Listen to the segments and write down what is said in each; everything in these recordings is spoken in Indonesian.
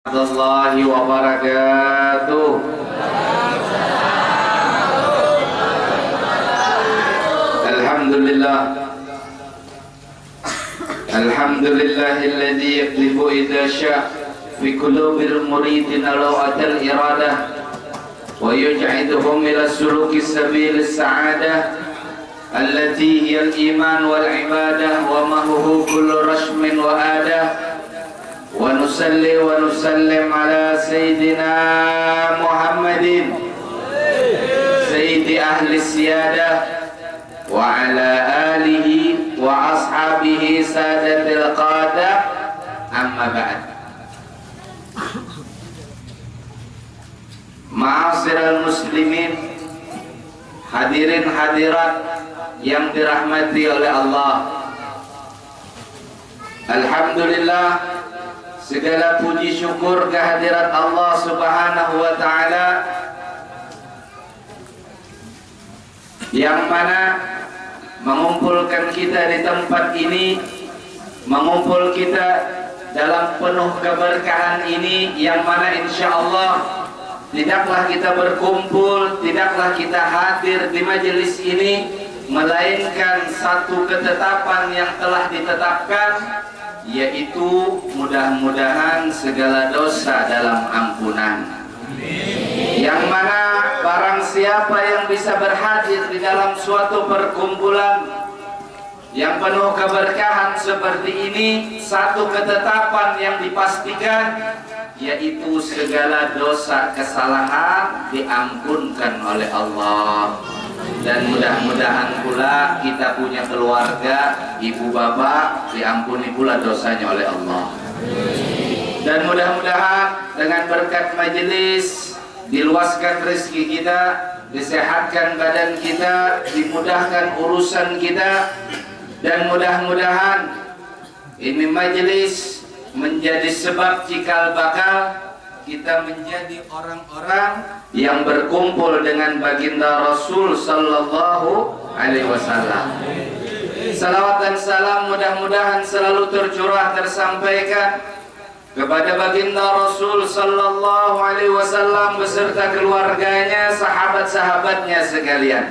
Warahmatullahi wabarakatuh. Alhamdulillah. Alhamdulillahilladzi yaklifu idza syaa fi qulubil muridin lawatal iradah wa yuj'iduhum ila suluki sabilis sa'adah allati hiya al-iman wal ibadah wa ma huwa kullu rashmin wa adah. Wa nusalli wa nusallim ala sayyidina Muhammadin sayyidi ahli siyadah wa ala alihi wa ashabihi sadatil qadah, amma ba'd. Ma'asyiral muslimin, hadirin hadirat yang dirahmati oleh Allah, alhamdulillah, segala puji syukur kehadirat Allah Subhanahu wa ta'ala yang mana mengumpulkan kita di tempat ini, mengumpul kita dalam penuh keberkahan ini, yang mana insya Allah tidaklah kita berkumpul, tidaklah kita hadir di majelis ini melainkan satu ketetapan yang telah ditetapkan, yaitu mudah-mudahan segala dosa dalam ampunan. Yang mana barang siapa yang bisa berhadir di dalam suatu perkumpulan yang penuh keberkahan seperti ini, satu ketetapan yang dipastikan, yaitu segala dosa kesalahan diampunkan oleh Allah. Dan mudah-mudahan pula kita punya keluarga, ibu bapak, diampuni pula dosanya oleh Allah. Dan mudah-mudahan dengan berkat majelis diluaskan rezeki kita, disehatkan badan kita, dimudahkan urusan kita, dan mudah-mudahan ini majelis menjadi sebab cikal bakal kita menjadi orang-orang yang berkumpul dengan baginda Rasul sallallahu alaihi wasallam. Salawat dan salam mudah-mudahan selalu tercurah tersampaikan kepada baginda Rasul sallallahu alaihi wasallam beserta keluarganya, sahabat-sahabatnya sekalian,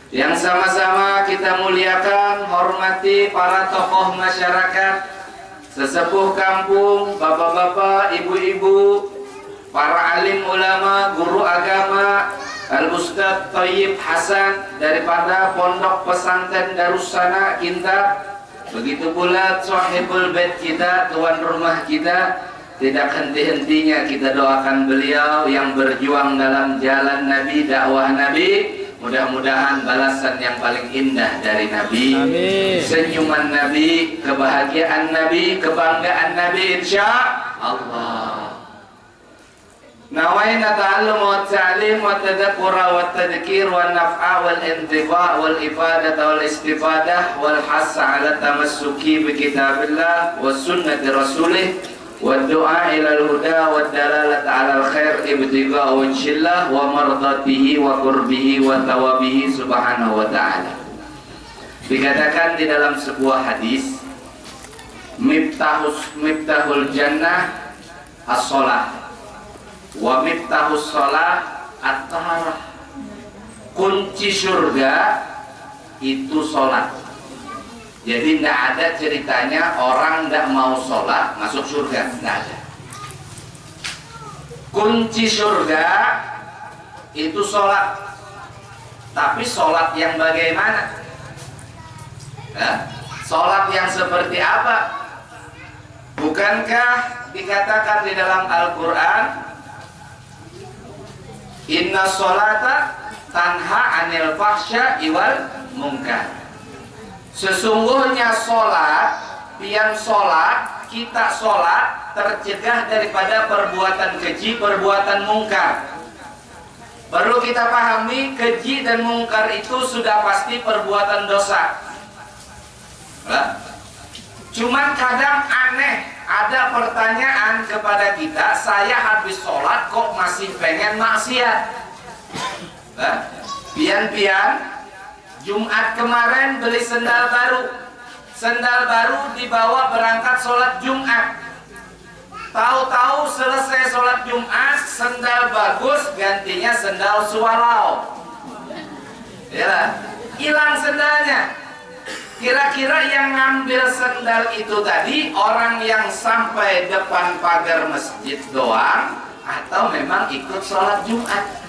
yang sama-sama kita muliakan, hormati para tokoh masyarakat, sesepuh kampung, bapak-bapak, ibu-ibu, para alim ulama, guru agama, Al-Ustadz Thayyib Hasan daripada Pondok Pesantren Darussana Kintab. Begitu pula sahibul bait kita, tuan rumah kita. Tidak henti-hentinya kita doakan beliau yang berjuang dalam jalan Nabi, dakwah Nabi. Mudah-mudahan balasan yang paling indah dari Nabi, amin. Senyuman Nabi, kebahagiaan Nabi, kebanggaan Nabi insya Allah. Nawaina ta'allum wa ta'lim wa tadhakkura wa tadhkir wa naf'a wal intifa' wal ifadah wal istifadah wal hassa ala tamassuki bi kitabillah wa sunnati rasulih wa du'a ila al-huda wa dalalat ala al-khair ibtigha wajhillah wa mardatihi wa qurbihi wa tawabihi subhanahu wa ta'ala. Dikatakan di dalam sebuah hadis, miftahul jannah as-shalah wa miftahus shalah at-taharah. Kunci surga itu sholat. Jadi tidak ada ceritanya orang tidak mau sholat masuk surga, tidak ada. Kunci surga itu sholat. Tapi sholat yang bagaimana? Sholat yang seperti apa? Bukankah dikatakan di dalam Al-Quran, inna sholata tanha anil fahsya'i wal munkar. Sesungguhnya sholat, pian sholat, kita sholat tercegah daripada perbuatan keji, perbuatan mungkar. Perlu kita pahami, keji dan mungkar itu sudah pasti perbuatan dosa. Cuman kadang aneh, ada pertanyaan kepada kita, saya habis sholat kok masih pengen maksiat. Pian-pian Jumat kemarin beli sendal baru dibawa berangkat sholat Jumat. Tahu-tahu selesai sholat Jumat, sendal bagus gantinya sendal swallow. Ya, hilang sendalnya. Kira-kira yang ngambil sendal itu tadi orang yang sampai depan pagar masjid doang atau memang ikut sholat Jumat?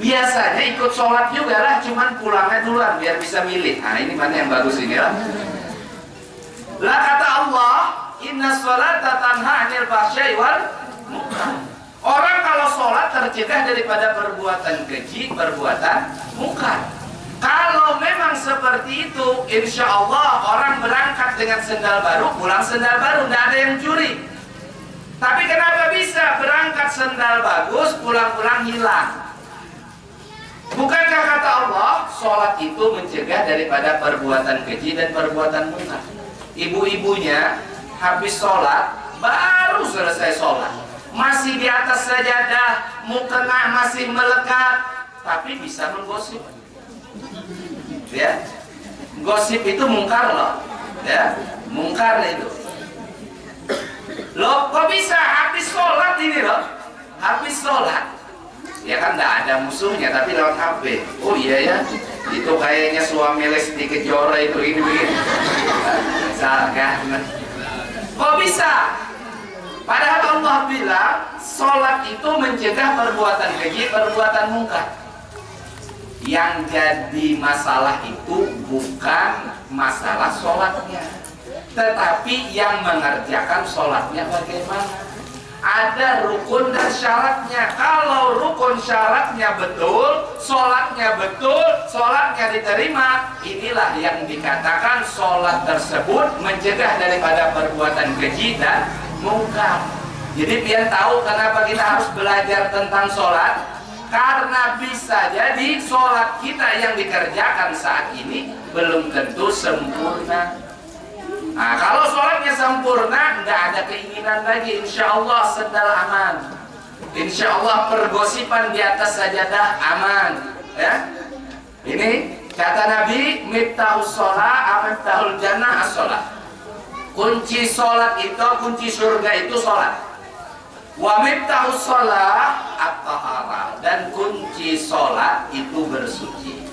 Biasanya ikut sholat juga lah, cuman pulangnya duluan biar bisa milih. Nah ini mana yang bagus ini lah. Lah kata Allah, inna sholata tanha 'anil fahsya'i wal munkar. Orang kalau sholat tercegah daripada perbuatan keji, perbuatan munkar. Kalau memang seperti itu, insya Allah orang berangkat dengan sendal baru, pulang sendal baru, tidak ada yang curi. Tapi kenapa bisa berangkat sendal bagus, pulang-pulang hilang? Bukankah kata Allah, sholat itu mencegah daripada perbuatan keji dan perbuatan munkar? Ibu-ibunya habis sholat, baru selesai sholat, masih di atas sajadah, mukena masih melekat, tapi bisa menggosip. Ya, gosip itu mungkar loh, ya, mungkar itu. Loh, kok bisa habis sholat ini loh, habis sholat, ya kan tidak ada musuhnya, tapi lewat HP. Oh iya ya, itu kayaknya suami Lesti Kejora itu ini begini. Misalkan, kok bisa? Padahal Allah bilang sholat itu mencegah perbuatan keji, perbuatan mungkar. Yang jadi masalah itu bukan masalah sholatnya, tetapi yang mengerjakan sholatnya bagaimana. Ada rukun dan syaratnya. Kalau rukun syaratnya betul, sholatnya betul, sholatnya diterima, inilah yang dikatakan sholat tersebut mencegah daripada perbuatan keji dan mungkar. Jadi biar tahu kenapa kita harus belajar tentang sholat. Karena bisa jadi sholat kita yang dikerjakan saat ini belum tentu sempurna. Nah, kalau sholatnya sempurna, nggak ada keinginan lagi, insya Allah sendal aman, insya Allah pergosipan di atas sajadah aman. Ya, ini kata Nabi, miftahus sholat, miftahul jannah as-sholat. Kunci sholat itu, kunci surga itu sholat. Wa miftahus sholat at-taharah, dan kunci sholat itu bersuci.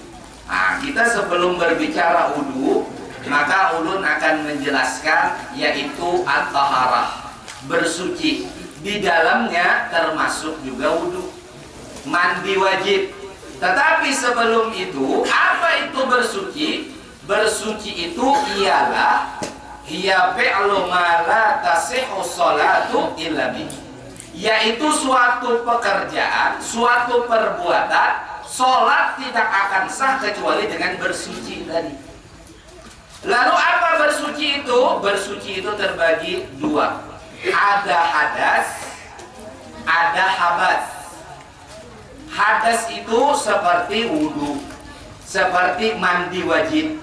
Nah, kita sebelum berbicara wudu, maka ulun akan menjelaskan yaitu at-taharah, bersuci. Di dalamnya termasuk juga wudu, mandi wajib. Tetapi sebelum itu, apa itu bersuci? Bersuci itu ialah hiya fi'lu ma la tasihhu sholatu illa bihi, yaitu suatu pekerjaan, suatu perbuatan, sholat tidak akan sah kecuali dengan bersuci tadi. Lalu apa bersuci itu? Bersuci itu terbagi dua. Ada hadas, ada habas. Hadas itu seperti wudhu, seperti mandi wajib.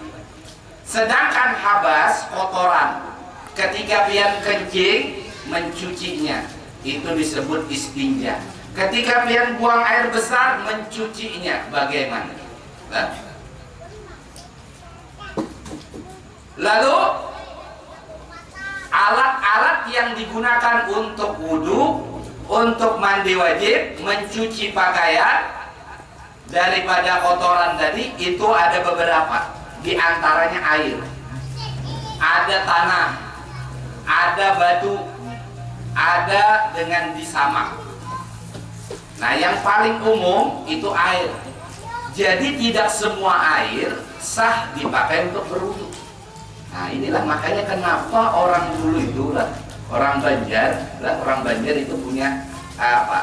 Sedangkan habas kotoran, ketika pian kencing mencucinya, itu disebut istinja. Ketika pian buang air besar mencucinya bagaimana? Nah. Lalu alat-alat yang digunakan untuk wudhu, untuk mandi wajib, mencuci pakaian daripada kotoran tadi, itu ada beberapa. Di antaranya air, ada tanah, ada batu, ada dengan disamak. Nah, yang paling umum itu air. Jadi tidak semua air sah dipakai untuk berwudu. Nah, inilah makanya kenapa orang dulu itu lah, orang Banjar itu punya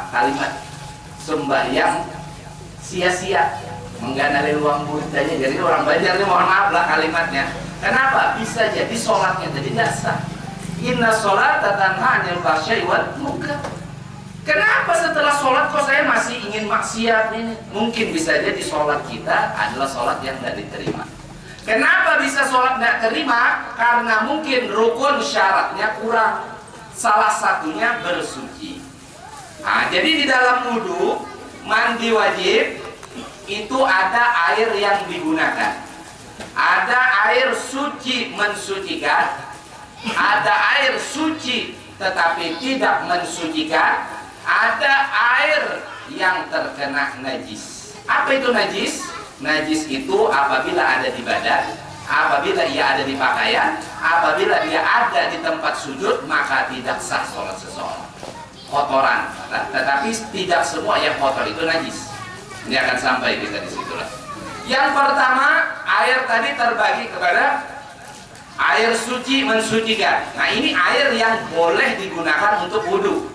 kalimat sembahyang sia-sia, mengganali luang buddhanya. Jadi orang Banjar ini mohon maaf lah kalimatnya. Kenapa? Bisa jadi sholatnya jadi tidak sah. Inna sholata tanha 'anil fahsya'i wal munkar. Kenapa setelah sholat kok saya masih ingin maksiat ini? Mungkin bisa jadi sholat kita adalah sholat yang tidak diterima. Kenapa bisa sholat tidak terima? Karena mungkin rukun syaratnya kurang. Salah satunya bersuci. Nah, jadi di dalam wudhu, mandi wajib, itu ada air yang digunakan. Ada air suci mensucikan, ada air suci tetapi tidak mensucikan, ada air yang terkena najis. Apa itu najis? Najis itu apabila ada di badan, apabila ia ada di pakaian, apabila dia ada di tempat sujud, maka tidak sah sholat seseorang. Kotoran, tetapi tidak semua yang kotor itu najis. Ini akan sampai kita di situlah. Yang pertama, air tadi terbagi kepada air suci mensucikan. Nah, ini air yang boleh digunakan untuk wudhu,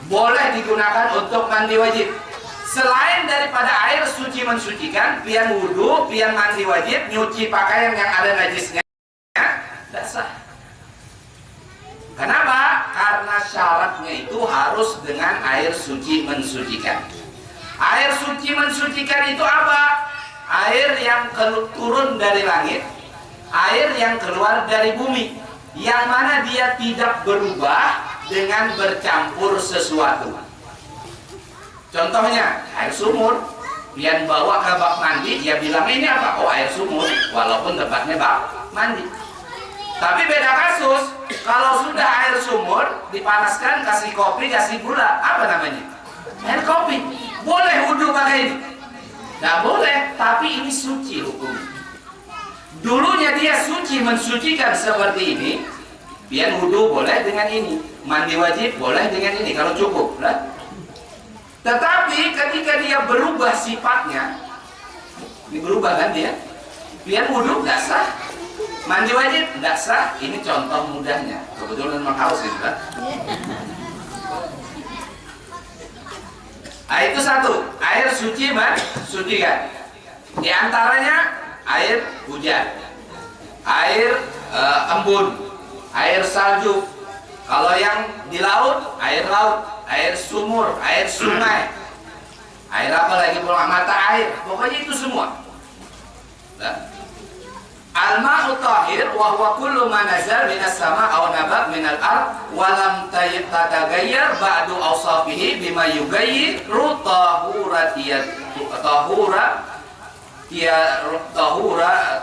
boleh digunakan untuk mandi wajib. Selain daripada air suci mensucikan, pian wudhu, pian mandi wajib, nyuci pakaian yang ada najisnya, tidak sah. Kenapa? Karena syaratnya itu harus dengan air suci mensucikan. Air suci mensucikan itu apa? Air yang turun dari langit, air yang keluar dari bumi, yang mana dia tidak berubah dengan bercampur sesuatu. Contohnya air sumur, pian bawa ke bak mandi, dia bilang ini apa? Oh, air sumur, walaupun tempatnya bak mandi. Tapi beda kasus, kalau sudah air sumur dipanaskan, kasih kopi, kasih gula, apa namanya? Air kopi. Boleh wudhu pakai ini? Tidak boleh, tapi ini suci hukumnya. Dulunya dia suci mensucikan seperti ini, pian wudhu boleh dengan ini, mandi wajib boleh dengan ini kalau cukup lah. Tetapi ketika dia berubah sifatnya, ini berubah kan dia, pian wudhu tidak sah, mandi wajib tidak sah. Ini contoh mudahnya, kebetulan memang haus ini kan. Nah, itu satu, air suci mensucikan. Di antaranya air hujan, air embun, air salju. Kalau yang di laut, air sumur, air sungai, air apa lagi, mata air, pokoknya itu semua. Nah, al-ma'u tahir wa huwa kullu ma nazal minas sama' aw nabaq minal ard wa lam tataghayyar ba'du awsafihi bima yughayyiru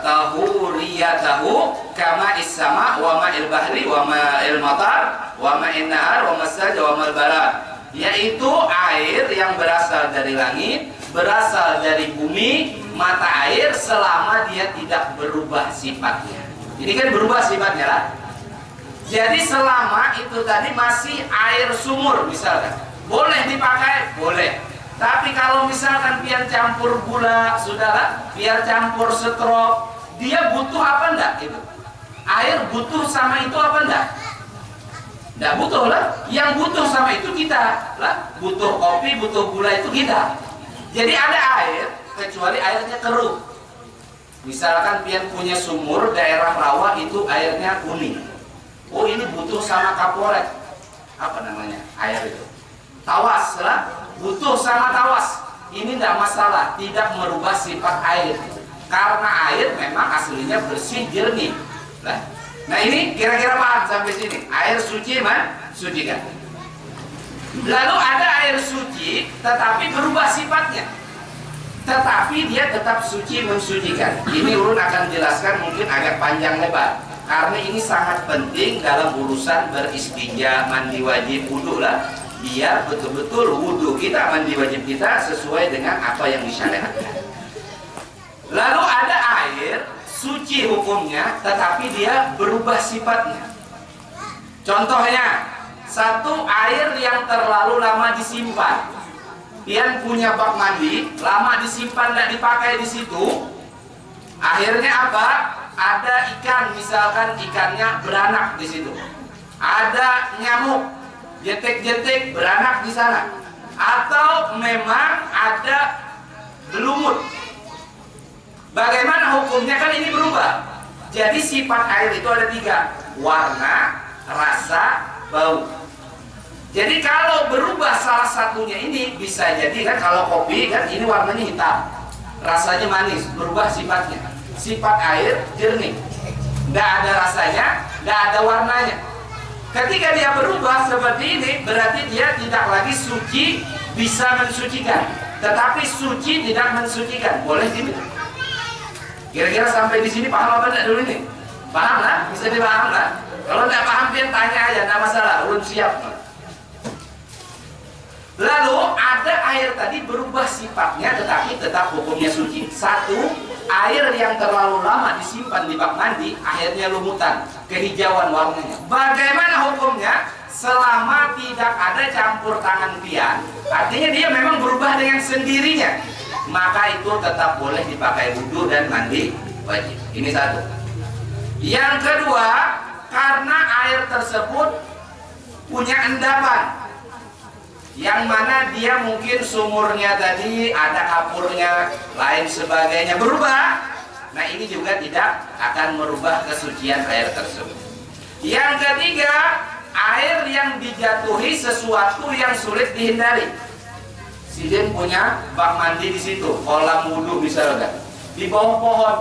tahuriyatahu kama is-sama' wa ma'il bahri wa ma'il matar wa ma'in nahar wa masaj wa ma'il balad, yaitu air yang berasal dari langit, berasal dari bumi, mata air, selama dia tidak berubah sifatnya. Ini kan berubah sifatnya lah. Jadi selama itu tadi masih air sumur misalkan, boleh dipakai, boleh. Tapi kalau misalkan pian campur gula, sudahlah, biar campur setrop, dia butuh apa enggak itu? Air butuh sama itu apa enggak? Enggak butuh lah. Yang butuh sama itu kita lah. Butuh kopi, butuh gula itu kita. Jadi ada air, kecuali airnya keruh. Misalkan pian punya sumur daerah rawa itu airnya kuning. Oh, ini butuh sama kaporet. Apa namanya? Air itu. Tawas lah. Butuh sama tawas. Ini tidak masalah, tidak merubah sifat air. Karena air memang aslinya bersih, jernih. Nah, ini kira-kira paham sampai sini. Air suci mensucikan. Lalu ada air suci tetapi berubah sifatnya, tetapi dia tetap suci mensucikan. Ini Ulun akan jelaskan mungkin agak panjang lebar, karena ini sangat penting dalam urusan beristinja, mandi wajib, wudhu lah, biar betul-betul wudhu kita, mandi wajib kita sesuai dengan apa yang disyariatkan. Lalu ada air suci hukumnya tetapi dia berubah sifatnya. Contohnya, satu air yang terlalu lama disimpan. Pian punya bak mandi, lama disimpan, tidak dipakai di situ. Akhirnya apa? Ada ikan, misalkan ikannya beranak di situ. Ada nyamuk, jetik-jetik beranak di sana. Atau memang ada belumut. Bagaimana hukumnya? Kan ini berubah. Jadi sifat air itu ada tiga: warna, rasa, bau. Jadi kalau berubah salah satunya ini, bisa jadi kan kalau kopi kan ini warnanya hitam, rasanya manis, berubah sifatnya. Sifat air jernih, tidak ada rasanya, tidak ada warnanya. Ketika dia berubah seperti ini, berarti dia tidak lagi suci, bisa mensucikan. Tetapi suci tidak mensucikan, boleh diminum. Kira-kira sampai di sini paham apa tidak dulu ini? Paham lah? Bisa dipaham lah? Kalau tidak paham pian tanya aja, tidak masalah, ulun siap. Lalu ada air tadi berubah sifatnya tetapi tetap hukumnya suci. Satu, air yang terlalu lama disimpan di bak mandi akhirnya lumutan, kehijauan warnanya. Bagaimana hukumnya? Selama tidak ada campur tangan pian, artinya dia memang berubah dengan sendirinya, maka itu tetap boleh dipakai wudhu dan mandi wajib. Ini satu. Yang kedua, karena air tersebut punya endapan, yang mana dia mungkin sumurnya tadi ada kapurnya, lain sebagainya berubah. Nah ini juga tidak akan merubah kesucian air tersebut. Yang ketiga, air yang dijatuhi sesuatu yang sulit dihindari. Sidin punya bak mandi di situ, kolam wudhu misalnya, di bawah pohon,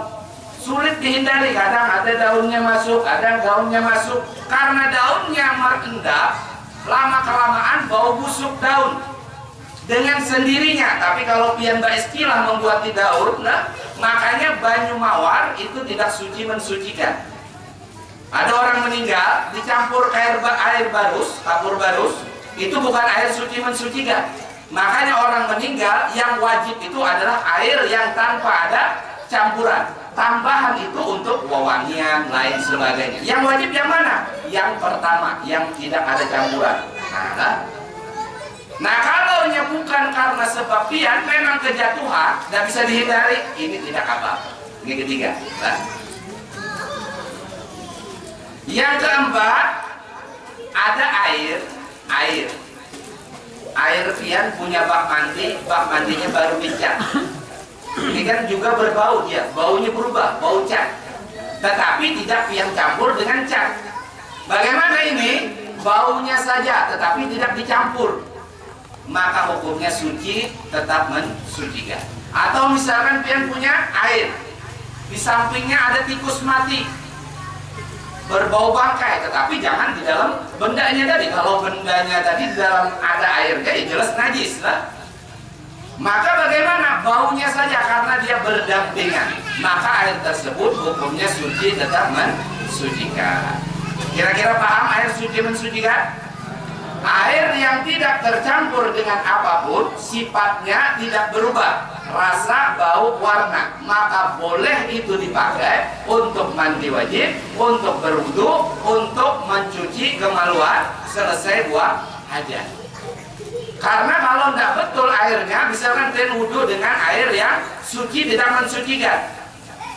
sulit dihindari. Kadang ada daunnya masuk, ada daunnya masuk. Karena daunnya merendap, lama kelamaan bau busuk daun dengan sendirinya. Tapi kalau pian istilah membuat daun, nah, makanya banyu mawar itu tidak suci mensucikan. Ada orang meninggal dicampur air barus, kapur barus, itu bukan air suci mensucikan. Makanya orang meninggal yang wajib itu adalah air yang tanpa ada campuran. Tambahan itu untuk wewangian lain sebagainya. Yang wajib yang mana? Yang pertama, yang tidak ada campuran. Nah kalau bukan karena sebab pian, memang kejatuhan, tidak bisa dihindari, ini tidak apa-apa. Ini ketiga. Nah. Yang keempat, ada air pian punya bak mandinya baru dicat. Ini kan juga berbau ya, baunya berubah, bau cat. Tetapi tidak pian campur dengan cat. Bagaimana ini? Baunya saja, tetapi tidak dicampur. Maka hukumnya suci, tetap mensucikan. Atau misalkan pian punya air, di sampingnya ada tikus mati, berbau bangkai, tetapi jangan di dalam bendanya tadi. Kalau bendanya tadi di dalam ada airnya, ya jelas najis lah. Maka bagaimana? Baunya saja karena dia berdampingan, maka air tersebut hukumnya suci, tetap mensucikan. Kira-kira paham air suci mensucikan? Air yang tidak tercampur dengan apapun, sifatnya tidak berubah, rasa, bau, warna, maka boleh itu dipakai untuk mandi wajib, untuk berwudu, untuk mencuci kemaluan, selesai buat hajat. Karena kalau tidak betul airnya, misalkan kalian wudu dengan air yang suci tidak mensucikan,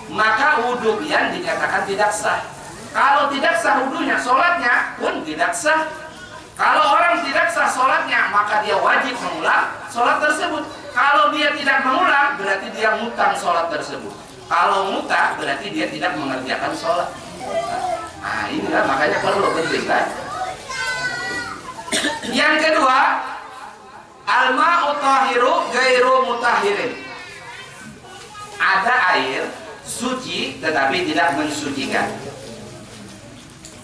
maka wudu kalian dikatakan tidak sah. Kalau tidak sah wudunya, sholatnya pun tidak sah. Kalau orang tidak sah sholatnya, maka dia wajib mengulang sholat tersebut. Kalau dia tidak mengulang, berarti dia ngutang sholat tersebut. Kalau ngutang, berarti dia tidak mengerjakan sholat. Nah inilah makanya perlu penting kan. Yang kedua, al-ma'u tahiru gairu mutahirin. Ada air suci tetapi tidak mensucikan.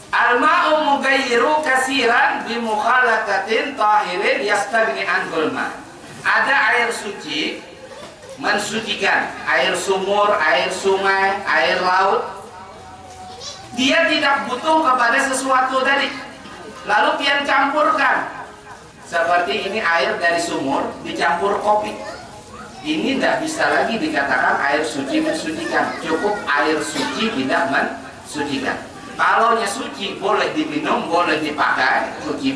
Al-ma'u mugayyiru kasiran bi mukhalatatin tahirin yastagni anhul ma. Ada air suci mensucikan, air sumur, air sungai, air laut. Dia tidak butuh kepada sesuatu tadi. Lalu pian campurkan. Seperti ini air dari sumur dicampur kopi. Ini tidak bisa lagi dikatakan air suci mensucikan. Cukup air suci tidak mensucikan. Kalau suci boleh diminum, boleh dipakai, cuci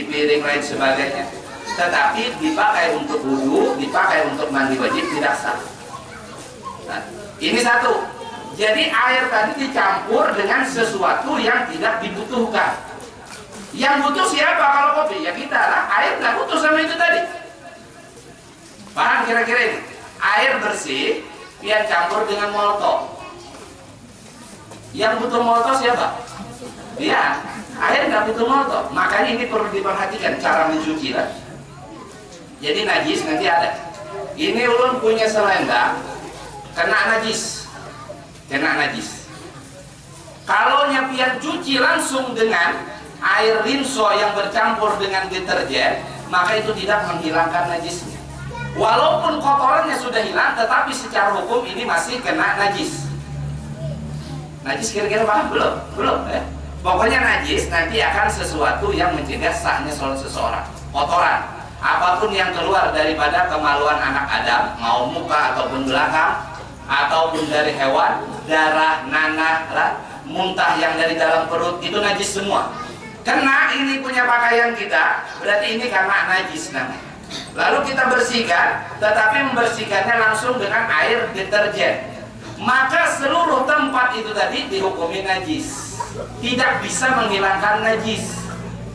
piring lain sebagainya. Tetapi dipakai untuk wudu, dipakai untuk mandi wajib tidak sah. Nah, ini satu. Jadi air tadi dicampur dengan sesuatu yang tidak dibutuhkan. Yang butuh siapa kalau kopi? Ya kita lah. Air nggak butuh sama itu tadi. Paham kira-kira ini? Air bersih, dia campur dengan molto. Yang butuh molto siapa? Dia. Air nggak butuh molto. Makanya ini perlu diperhatikan cara mencuci lah. Jadi najis nanti ada. Ini ulun punya selendang, kena najis. Kalau pian cuci langsung dengan air rinso yang bercampur dengan deterjen, maka itu tidak menghilangkan najisnya. Walaupun kotorannya sudah hilang, tetapi secara hukum ini masih kena najis. Najis kira-kira paham? Belum? Belum ya? Pokoknya najis nanti akan sesuatu yang mencegah sahnya sholat seseorang. Kotoran, apapun yang keluar daripada kemaluan anak Adam, mau muka ataupun belakang, ataupun dari hewan, darah, nanah, muntah yang dari dalam perut, itu najis semua. Kena ini punya pakaian kita, berarti ini karena najis namanya. Lalu kita bersihkan, tetapi membersihkannya langsung dengan air deterjen. Maka seluruh tempat itu tadi dihukumi najis, tidak bisa menghilangkan najis.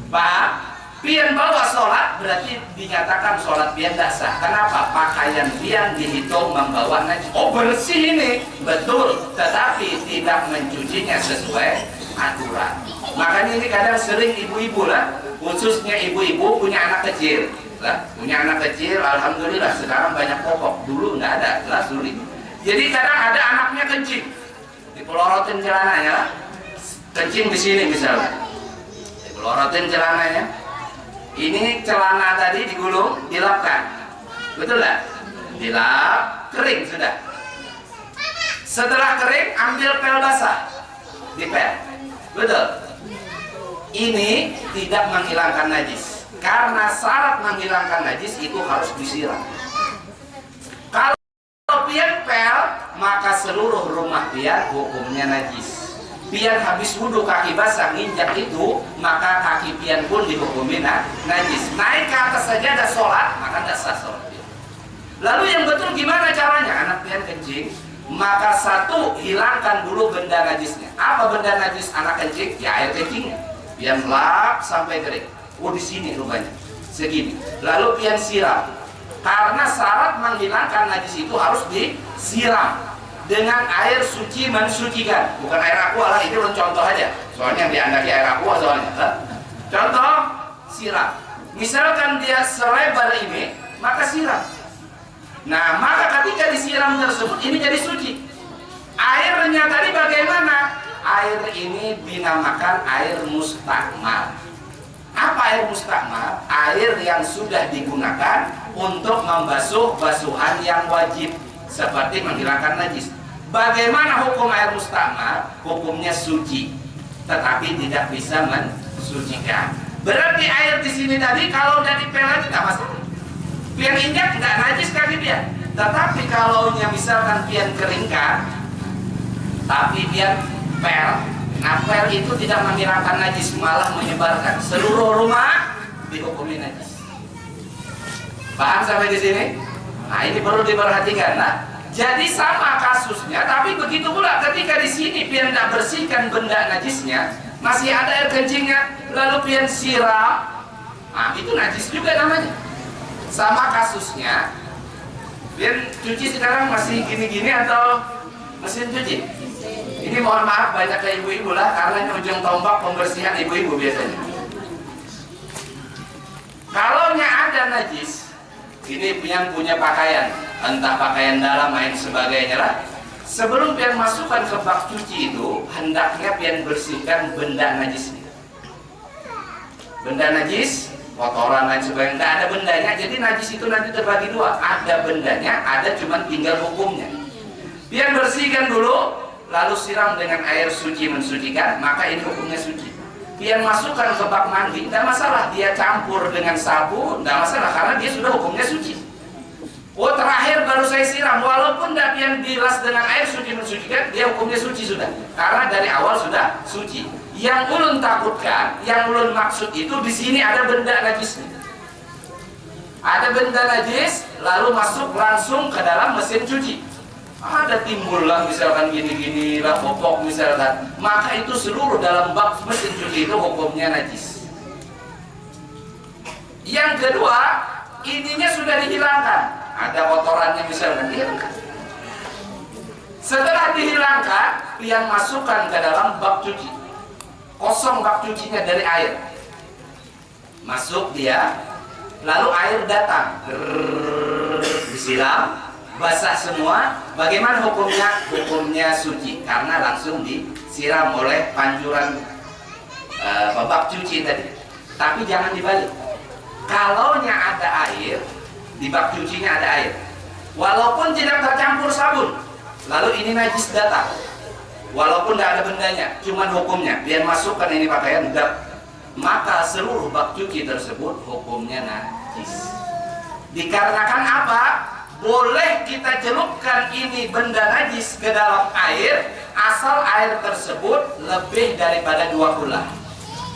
Pak, pian bawa sholat berarti dinyatakan sholat pian tidak sah. Kenapa? Pakaian pian dihitung membawa najis. Oh bersih ini, betul, tetapi tidak mencucinya sesuai aturan. Makanya ini kadang sering ibu-ibu lah, khususnya ibu-ibu punya anak kecil lah, punya anak kecil, alhamdulillah sekarang banyak popok, dulu nggak ada, lah sulit. Jadi kadang ada anaknya kencing, dipelorotin celananya, kencing di sini misalnya, dipelorotin celananya. Ini celana tadi digulung, dilapkan, betul nggak? Dilap, kering sudah. Setelah kering, ambil pel basah, dipel, betul. Ini tidak menghilangkan najis, karena syarat menghilangkan najis itu harus disiram. Kalau pian pel, maka seluruh rumah pian hukumnya najis. Pian habis wudhu kaki basah nginjak itu, maka kaki pian pun dihukumi najis. Naik ke atas saja ada sholat, maka tidak sah sholat pian. Lalu yang betul gimana caranya? Anak pian kencing, maka satu, hilangkan dulu benda najisnya. Apa benda najis anak kencing? Ya air kencingnya. Pian lap sampai kering. Oh di sini rupanya segini. Lalu pian siram. Karena syarat menghilangkan najis itu harus disiram dengan air suci mensucikan, bukan air aqua lah. Ini contoh aja. Soalnya yang diandaki air aqua soalnya. Contoh siram. Misalkan dia selebar ini, maka siram. Nah, maka ketika disiram tersebut ini jadi suci. Airnya tadi bagaimana? Air ini dinamakan air mustakmal. Apa air mustakmal? Air yang sudah digunakan untuk membasuh basuhan yang wajib, seperti menghilangkan najis. Bagaimana hukum air mustakmal? Hukumnya suci, tetapi tidak bisa mensucikan. Berarti air di sini tadi kalau udah dipel aja tidak masalah. Pian injak tidak najis kaki pian. Tetapi kalau misalkan pian keringkan, tapi pian pel, nah pel itu tidak menghilangkan najis, malah menyebarkan seluruh rumah dihukumi najis. Paham sampai di sini? Nah ini perlu diperhatikan. Nah, jadi sama kasusnya, tapi begitu pula ketika di sini pian tidak bersihkan benda najisnya, masih ada air kencingnya, lalu pian siram, nah itu najis juga namanya. Sama kasusnya, pian cuci sekarang masih gini-gini atau mesin cuci? Ini mohon maaf banyak ke ibu-ibu lah, karena ini ujung tombak pembersihan ibu-ibu biasanya. Kalau ada najis, ini pian punya pakaian, entah pakaian dalam main sebagainya lah. Sebelum pian masukkan ke bak cuci itu, hendaknya pian bersihkan benda najisnya. Benda najis, kotoran lain sebagainya, tidak ada bendanya. Jadi najis itu nanti terbagi dua, ada bendanya, ada cuma tinggal hukumnya. Pian bersihkan dulu, lalu siram dengan air suci mensucikan, maka ini hukumnya suci. Pian masukkan ke bak mandi, tidak masalah. Dia campur dengan sabun, tidak masalah, karena dia sudah hukumnya suci. Oh terakhir baru saya siram, walaupun tidak pian bilas dengan air suci mensucikan, dia hukumnya suci sudah, karena dari awal sudah suci. Yang ulun takutkan, yang ulun maksud itu di sini ada benda najisnya. Ada benda najis, lalu masuk langsung ke dalam mesin cuci. Ada timbul lah misalkan gini-gini lah popok misalkan, maka itu seluruh dalam bak mesin cuci itu hukumnya najis. Yang kedua, ininya sudah dihilangkan, ada kotorannya misalkan, dihilangkan. Setelah dihilangkan, pian masukkan ke dalam bak cuci, kosong bak cucinya dari air, masuk dia, lalu air datang, disiram, basah semua. Bagaimana hukumnya? Hukumnya suci, karena langsung disiram oleh pancuran bak cuci tadi. Tapi jangan dibalik. Kalaunya ada air, di bak cucinya ada air, walaupun tidak tercampur sabun, lalu ini najis datang, walaupun tidak ada bendanya, cuman hukumnya biar masukkan ini pakaian dap, maka seluruh bak cuci tersebut hukumnya najis. Dikarenakan apa? Boleh kita celupkan ini benda najis ke dalam air asal air tersebut lebih daripada 2 kula.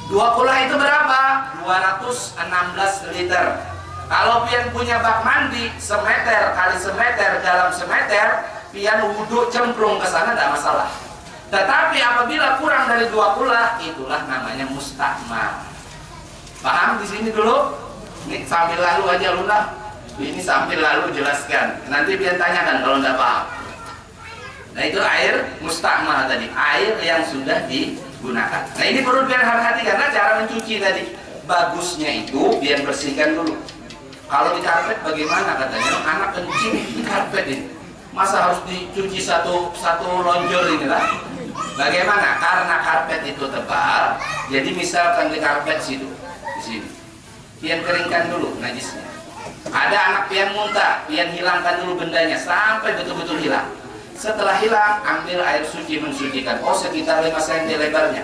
2 kula itu berapa? 216 liter. Kalau pian punya bak mandi semeter kali semeter dalam semeter, pian wudhu cemplung ke sana tidak masalah. Tetapi apabila kurang dari 2 kula, itulah namanya mustakmal. Paham di sini dulu? Ini sambil lalu aja Luna. Ini sambil lalu jelaskan. Nanti pian tanyakan kalau tidak paham. Nah itu air mustakmal tadi, air yang sudah digunakan. Nah ini perlu biar hati-hati karena cara mencuci tadi. Bagusnya itu biar bersihkan dulu. Kalau di karpet bagaimana katanya? Anak kencing di karpet ini. Masa harus dicuci satu lonjor ini lah? Bagaimana? Karena karpet itu tebal. Jadi misalkan di karpet situ, di sini, pian keringkan dulu najisnya. Ada anak pian muntah, pian hilangkan dulu bendanya sampai betul-betul hilang. Setelah hilang, ambil air suci mensucikan. Oh sekitar 5 cm lebarnya.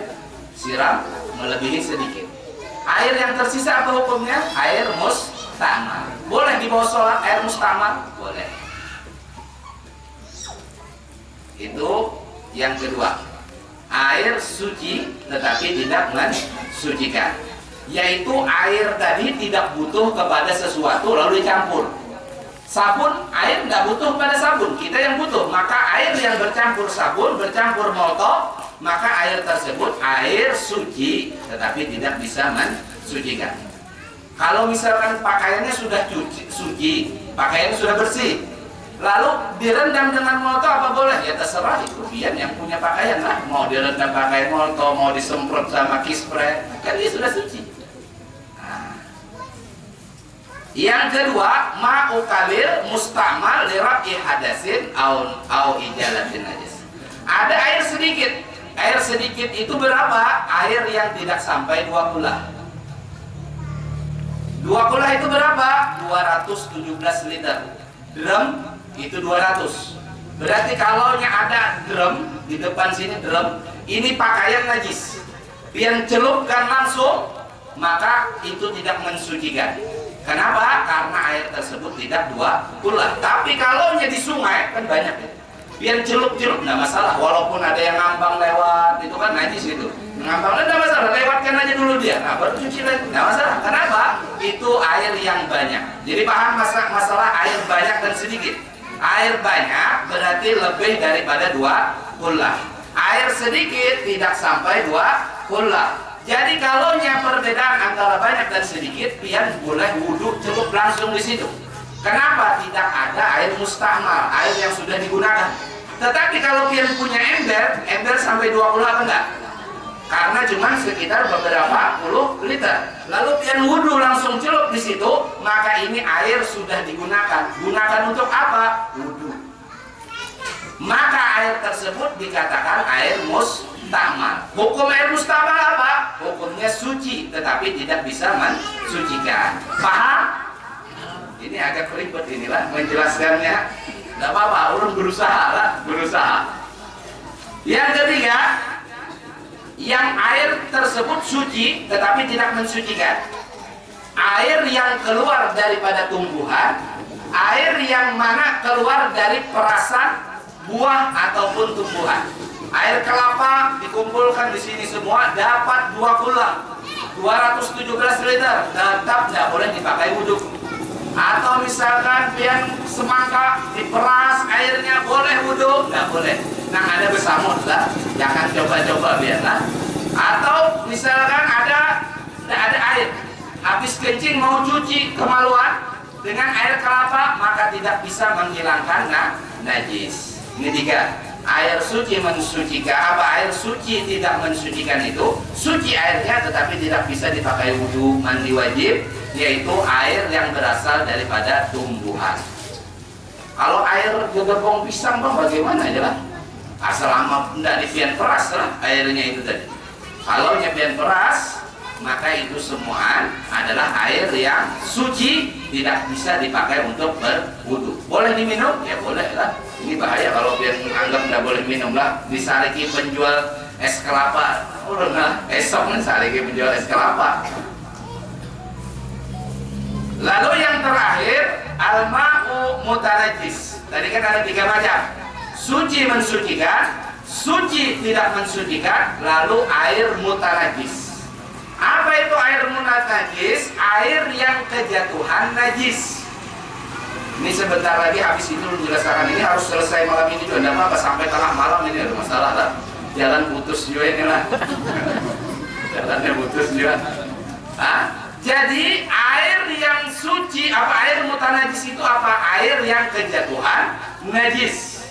Siram melebihi sedikit. Air yang tersisa apa hukumnya? Air mustakmal. Boleh dibawa sholat air mustakmal? Boleh. Itu yang kedua. Air suci tetapi tidak mensucikan. Yaitu air tadi tidak butuh kepada sesuatu lalu dicampur. Sabun, air tidak butuh pada sabun, kita yang butuh. Maka air yang bercampur sabun, bercampur molto, maka air tersebut air suci tetapi tidak bisa mensucikan. Kalau misalkan pakaiannya sudah suci, pakaiannya sudah bersih, lalu direndam dengan molto apa boleh? Ya terserah itu pian yang punya pakaian lah. Mau direndam pakai molto, mau disemprot sama kispray, kan dia sudah suci. Yang kedua, ma'u kabir mustakmal lirabi hadasin au ijalatin najis. Ada air sedikit. Air sedikit itu berapa? Air yang tidak sampai 2 kula. 2 kula itu berapa? 217 liter. Drum itu 200. Berarti kalau ada drum di depan sini drum, ini pakaian najis. Pian celupkan langsung, maka itu tidak mensucikan. Kenapa? Karena air tersebut tidak 2 kula. Tapi kalau di sungai kan banyak ya. Biar celup-celup nggak masalah. Walaupun ada yang ngambang lewat, itu kan najis itu. Ngambang nggak masalah, lewatkan aja dulu dia. Nah baru cuci lagi, nggak masalah. Kenapa? Itu air yang banyak. Jadi paham masalah air banyak dan sedikit. Air banyak berarti lebih daripada 2 kula. Air sedikit tidak sampai 2 kula. Jadi kalau perbedaan antara banyak dan sedikit, pian boleh wudhu celup langsung di situ. Kenapa? Tidak ada air mustakmal, air yang sudah digunakan. Tetapi kalau pian punya ember sampai 2 kula apa enggak? Karena cuma sekitar beberapa puluh liter. Lalu pian wudhu langsung celup di situ, maka ini air sudah digunakan. Gunakan untuk apa? Wudhu. Maka air tersebut dikatakan air mustakmal. Hukum air mustakmal apa? Hukumnya suci, tetapi tidak bisa mensucikan. Paham? Ini agak ribet inilah menjelaskannya. Tidak apa-apa, orang berusaha lah, berusaha. Yang ketiga, yang air tersebut suci, tetapi tidak mensucikan. Air yang keluar daripada tumbuhan, air yang mana keluar dari perasan buah ataupun tumbuhan. Air kelapa dikumpulkan di sini semua dapat 2 kula, 217 liter, tetap tidak boleh dipakai wudhu. Atau misalkan pian semangka diperas airnya boleh wudhu, tidak boleh. Nah ada besamut lah, jangan coba-coba biarlah. Atau misalkan tidak ada air, habis kencing mau cuci kemaluan dengan air kelapa, maka tidak bisa menghilangkan najis. Ini 3. Air suci mensucikan. Apa air suci tidak mensucikan itu? Suci airnya tetapi tidak bisa dipakai wudhu, mandi wajib, yaitu air yang berasal daripada tumbuhan. Kalau air gerbong pisang bang bagaimana aja lah? Selama tidak dipian peras lah airnya itu tadi. Kalau nyepian peras, maka itu semua adalah air yang suci, tidak bisa dipakai untuk berwudu. Boleh diminum? Ya boleh lah. Ini bahaya kalau pian anggap tidak boleh minum lah. Disariki penjual es kelapa, esok nih sariki penjual es kelapa. Lalu yang terakhir, al-ma'u mutanajjis. Tadi kan ada 3 macam. Suci mensucikan, suci tidak mensucikan, lalu air mutanajjis. Apa itu air mutanajjis? Air yang kejatuhan najis. Ini sebentar lagi habis itu menjelaskan, ini harus selesai malam ini juga, tidak apa-apa, sampai tengah malam ini ada masalah lah. Jalan putus juga ini lah. Jalannya putus juga. Jadi air yang suci, apa air mutanajis itu apa? Air yang kejatuhan najis.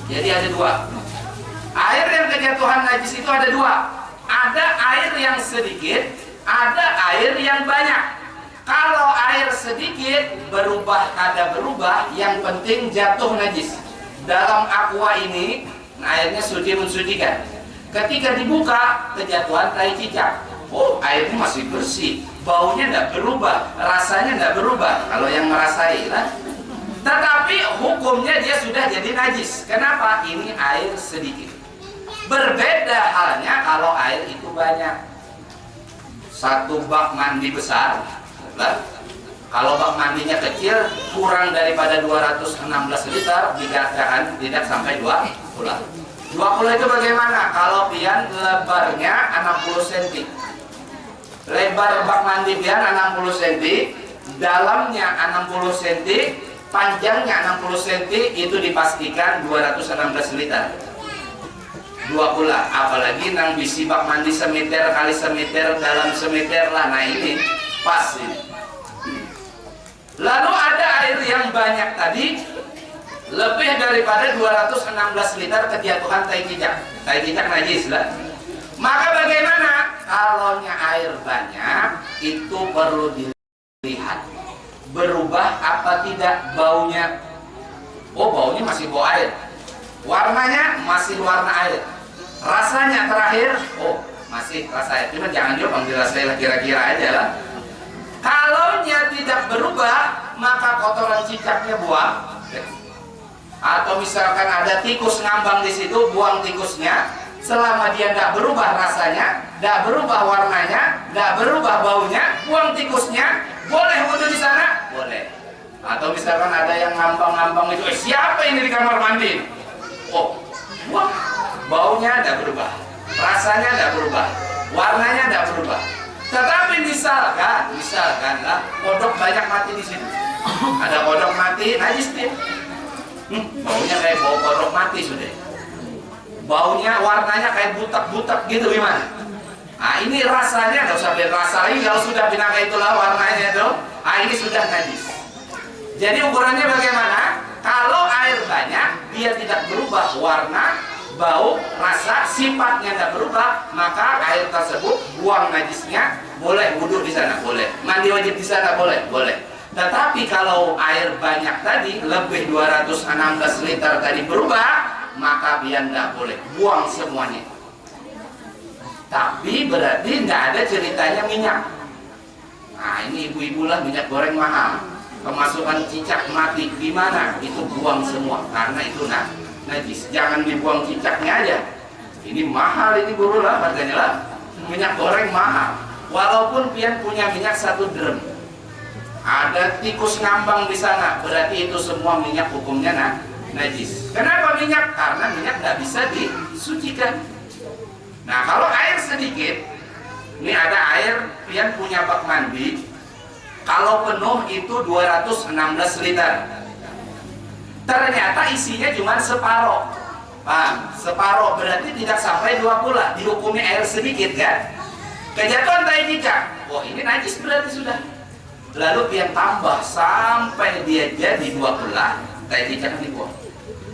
Jadi ada 2. Air yang kejatuhan najis itu ada 2. Ada air yang sedikit, ada air yang banyak. Kalau air sedikit berubah kada berubah, yang penting jatuh najis. Dalam aqua ini airnya suci mensucikan. Ketika dibuka kejatuhan tai cicak. Oh, airnya masih bersih, baunya tidak berubah, rasanya tidak berubah. Kalau yang merasai lah. Tetapi hukumnya dia sudah jadi najis. Kenapa? Ini air sedikit. Berbeda halnya kalau air itu banyak. Satu bak mandi besar. Kalau bak mandinya kecil, kurang daripada 216 liter, dikatakan tidak sampai 20. 20 itu bagaimana? Kalau pian lebarnya 60 cm. Lebar bak mandi pian 60 cm, dalamnya 60 cm, panjangnya 60 cm, itu dipastikan 216 liter. 20, apalagi nang bisi bak mandi semeter kali semeter dalam semeter lah. Nah ini pas ini. Lalu ada air yang banyak tadi, lebih daripada 216 liter kejatuhan tai cicak. Tai cicak najis lah. Maka bagaimana? Kalaunya air banyak, itu perlu dilihat berubah apa tidak baunya. Oh, baunya masih bau air. Warnanya masih warna air. Rasanya terakhir, oh masih rasa air. Cuma jangan juga panggil rasanya kira-kira aja lah. Kalaunya tidak berubah, maka kotoran cicaknya buang. Atau misalkan ada tikus ngambang di situ, buang tikusnya. Selama dia tidak berubah rasanya, tidak berubah warnanya, tidak berubah baunya, buang tikusnya. Boleh wudhu di sana? Boleh. Atau misalkan ada yang ngambang-ngambang itu, siapa ini di kamar mandi? Oh, buang. Baunya tidak berubah, rasanya tidak berubah, warnanya tidak berubah. Tetapi misalkan lah, kodok banyak mati di situ. Ada kodok mati, najis dia. Baunya kayak bau kodok mati sudah. Baunya, warnanya kayak butak-butak gitu gimana? Nah ini rasanya nggak usah dirasa lagi. Kalau sudah binaka itulah warnanya itu, ini sudah najis. Jadi ukurannya bagaimana? Kalau air banyak, dia tidak berubah warna, bau, rasa, sifatnya tidak berubah, maka air tersebut buang najisnya, boleh wudhu di sana, boleh. Mandi wajib di sana, boleh, boleh. Tetapi kalau air banyak tadi, lebih 216 liter tadi berubah, maka dia tidak boleh, buang semuanya. Tapi berarti tidak ada ceritanya minyak. Nah ini ibu-ibu lah, minyak goreng mahal, kemasukan cicak mati di mana? Itu buang semua, karena itu najis. Jangan dibuang cicaknya aja. Ini mahal, ini guru lah harganya lah. Minyak goreng mahal. Walaupun pian punya minyak 1 drum, ada tikus ngambang di sana, berarti itu semua minyak hukumnya najis. Kenapa minyak? Karena minyak nggak bisa disucikan. Nah kalau air sedikit, ini ada air, pian punya bak mandi, kalau penuh itu 216 liter. Ternyata isinya cuma separoh. Separoh berarti tidak sampai 20, dihukumi air sedikit kan. Kejatuhan tai cicak, oh ini najis berarti sudah. Lalu dia tambah sampai dia jadi 20, tai cicak dibuang.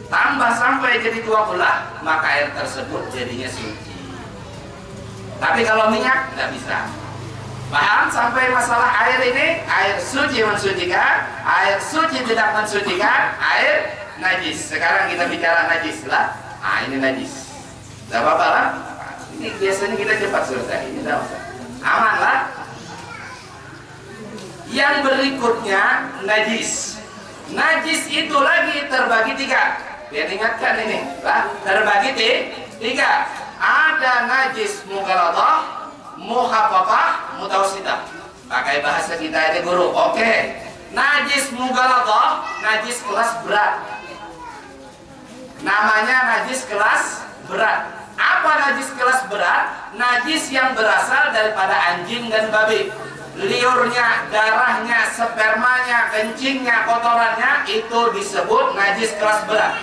Tambah sampai jadi 20, maka air tersebut jadinya suci. Tapi kalau minyak nggak bisa. Paham sampai masalah air ini? Air suci mensucikan, air suci tidak mensucikan, air najis. Sekarang kita bicara najis lah. Ini najis. Tidak apa-apa lah. Ini biasanya kita cepat selesai. Ini tidak usah. Aman lah. Yang berikutnya najis. Najis itu lagi terbagi 3. Biar ingatkan ini, terbagi tiga. Ada najis mughaladhah, mukhaffafah, mutawassithah. Pakai bahasa kita ini guru. Oke. Najis mughaladhah, najis kelas berat. Namanya najis kelas berat. Apa najis kelas berat? Najis yang berasal daripada anjing dan babi. Liurnya, darahnya, spermanya, kencingnya, kotorannya itu disebut najis kelas berat.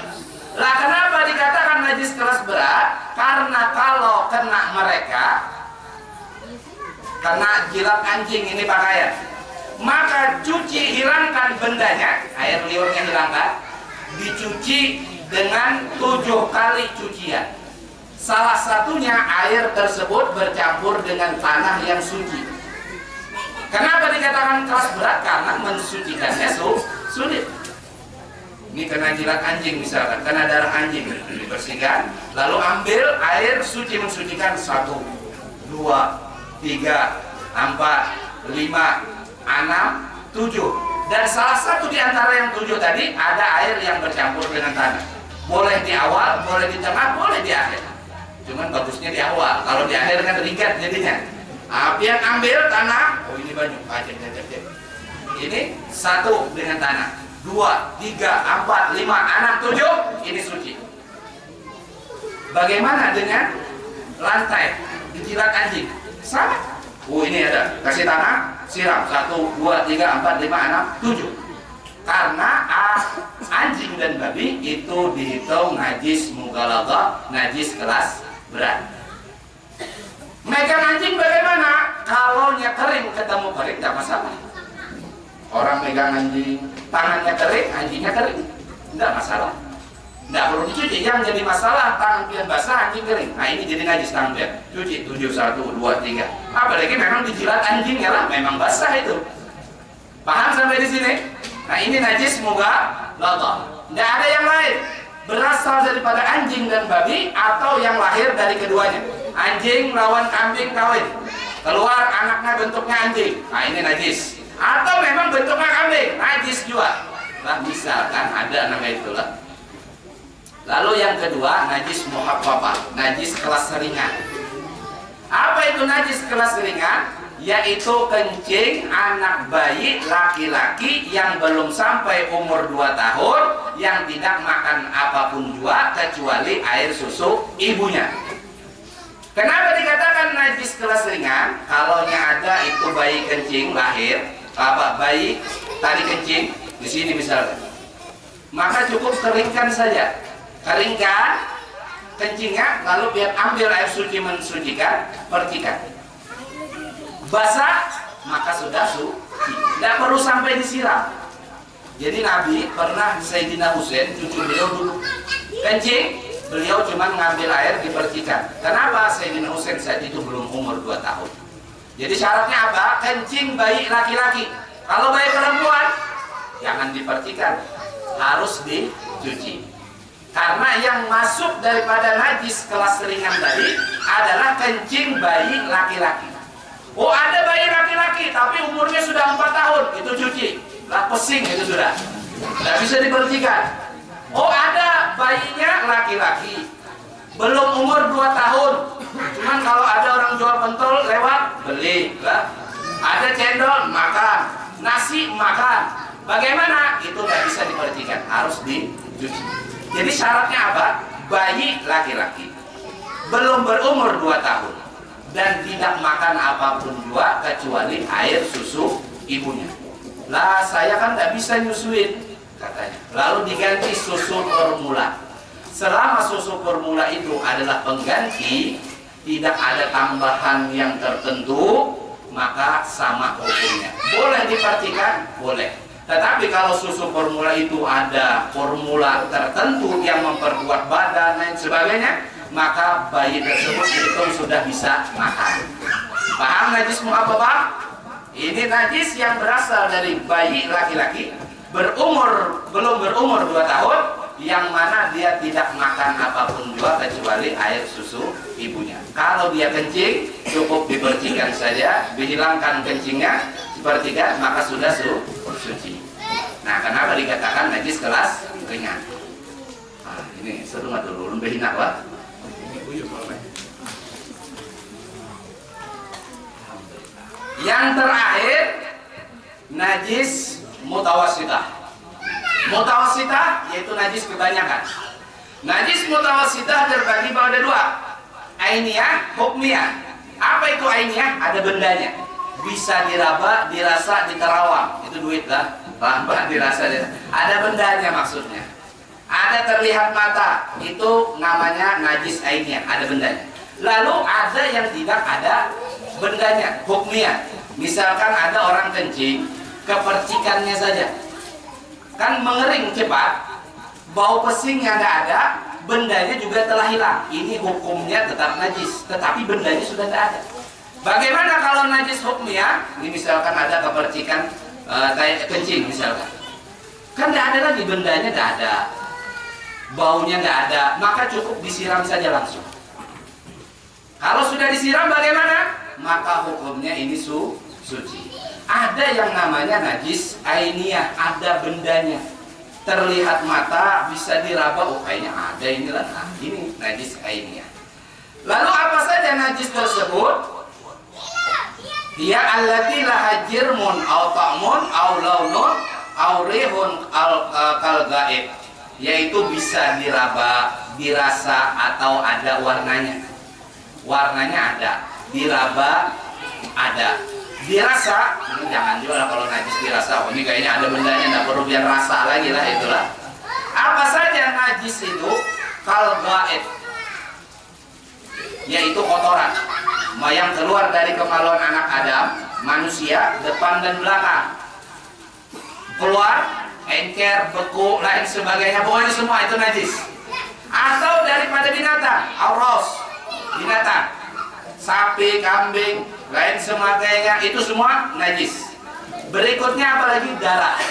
Lah kenapa dikatakan najis kelas berat? Karena kalau kena mereka, kena jilat anjing ini pakaian, maka cuci, hilangkan bendanya, air liurnya hilangkan, dicuci dengan 7 kali cucian. Salah satunya air tersebut bercampur dengan tanah yang suci. Kenapa dikatakan kelas berat? Karena mensucikannya sulit. Ini kena jilat anjing misalkan, kena darah anjing, dibersihkan, lalu ambil air suci mensucikan 1, 2, 3, 4, 5, 6, 7. Dan salah satu di antara yang 7 tadi ada air yang bercampur dengan tanah. Boleh di awal, boleh di tengah, boleh di akhir. Cuman bagusnya di awal. Kalau di akhir kan ringkat jadinya. Biar ambil tanah. Oh ini banyak. Ini 1 dengan tanah. 2, 3, 4, 5, 6, 7. Ini suci. Bagaimana dengan lantai dijilat anjing? Sama. Oh ini ada. Kasih tanah, siram. 1, 2, 3, 4, 5, 6, 7. Karena anjing dan babi itu dihitung najis mughaladhah, najis kelas berat. Megang anjing bagaimana? Kalau nya kering, ketemu kering tidak masalah. Orang megang anjing, tangannya kering, anjingnya kering, tidak masalah. Tidak perlu dicuci. Yang jadi masalah tangan pian basah, anjing kering. Nah ini jadi najis tangan pian. Cuci 7, 1, 2, 3. Apalagi memang dijilat anjingnya lah, memang basah itu. Paham sampai di sini? Nah ini najis mughaladhah. Tidak ada yang lain. Berasal daripada anjing dan babi atau yang lahir dari keduanya. Anjing lawan kambing kawin, keluar anaknya bentuknya anjing. Nah ini najis. Atau memang bentuknya kambing, najis juga. Lah misalkan ada nama itulah. Lalu yang kedua najis mukhaffafah, najis kelas ringan. Apa itu najis kelas ringan? Yaitu kencing anak bayi laki-laki yang belum sampai umur 2 tahun, yang tidak makan apapun juga kecuali air susu ibunya. Kenapa dikatakan najis kelas ringan? Kalau ada itu bayi kencing lahir, bayi tadi kencing di sini misalnya, maka cukup keringkan saja, keringkan kencingnya, lalu biar ambil air suci mensucikan, percikan. Basah maka sudah suci, tidak perlu sampai disiram. Jadi Nabi pernah Sayyidina Husain, cucu beliau dulu kencing, beliau cuma ngambil air dipercikan. Kenapa? Sayyidina Husain saat itu belum umur 2 tahun. Jadi syaratnya apa? Kencing bayi laki-laki. Kalau bayi perempuan jangan dipercikan, harus dicuci. Karena yang masuk daripada najis kelas ringan tadi adalah kencing bayi laki-laki. Oh ada bayi laki-laki tapi umurnya sudah 4 tahun, itu cuci. Lah pesing itu sudah, tidak bisa dipercikan. Oh ada bayinya laki-laki, belum umur 2 tahun. Cuman kalau ada orang jual pentol lewat, beli lah. Ada cendol, makan. Nasi, makan. Bagaimana? Itu tidak bisa dipercikan, harus dicuci. Jadi syaratnya apa? Bayi laki-laki, belum berumur 2 tahun, dan tidak makan apapun juga kecuali air susu ibunya. Lah saya kan tidak bisa nyusuin katanya. Lalu diganti susu formula. Selama susu formula itu adalah pengganti, tidak ada tambahan yang tertentu, maka sama hukumnya. Boleh dipercikan? Boleh. Tetapi kalau susu formula itu ada formula tertentu yang memperkuat badan dan sebagainya, maka bayi tersebut itu sudah bisa makan. Paham najis mukhaffafah? Ini najis yang berasal dari bayi laki-laki belum berumur 2 tahun, yang mana dia tidak makan apapun juga kecuali air susu ibunya. Kalau dia kencing, cukup dipercikan saja, dihilangkan kencingnya, dipercikan, maka sudah suci. Nah, kenapa dikatakan najis kelas ringan? Nah, ini seru nggak dulu, lebih enak lah. Yang terakhir, najis mutawasitah. Mutawasitah yaitu najis kebanyakan. Najis mutawasitah terbagi pada dua, ainiyah, hukmiyah. Apa itu ainiyah? Ada bendanya, bisa diraba, dirasa, diterawang. Itu duit lah, raba, dirasa, ada bendanya maksudnya. Ada terlihat mata, itu namanya najis ainiyah, ada bendanya. Lalu ada yang tidak ada bendanya, hukmiyah. Misalkan ada orang kencing, kepercikannya saja, kan mengering cepat, bau pesingnya nggak ada, bendanya juga telah hilang. Ini hukumnya tetap najis, tetapi bendanya sudah tidak ada. Bagaimana kalau najis hukmiyah? Ini misalkan ada kepercikan kencing misalkan, kan nggak ada lagi, bendanya nggak ada, baunya nggak ada, maka cukup disiram saja langsung. Kalau sudah disiram bagaimana? Maka hukumnya ini suci. Ada yang namanya najis ainiyah, ada bendanya, terlihat mata, bisa diraba, oh kayaknya ada inilah, nah, ini najis ainiyah. Lalu apa saja najis tersebut? Dia allati laha jirmun au ta'mun au launun au rihun kal gaib, yaitu bisa diraba, dirasa, atau ada warnanya. Warnanya ada, diraba ada, dirasa. Ini jangan juga kalau najis dirasa, oh, ini kayaknya ada bendanya, tidak perlu biar rasa lagi lah, itulah. Apa saja najis itu? Kal gaib, yaitu kotoran yang keluar dari kemaluan anak Adam, manusia, depan dan belakang. Keluar, encer, beku, lain sebagainya, pokoknya semua itu najis. Atau daripada binatang, auros, binatang, sapi, kambing, lain sebagainya, itu semua najis. Berikutnya apalagi? Darah.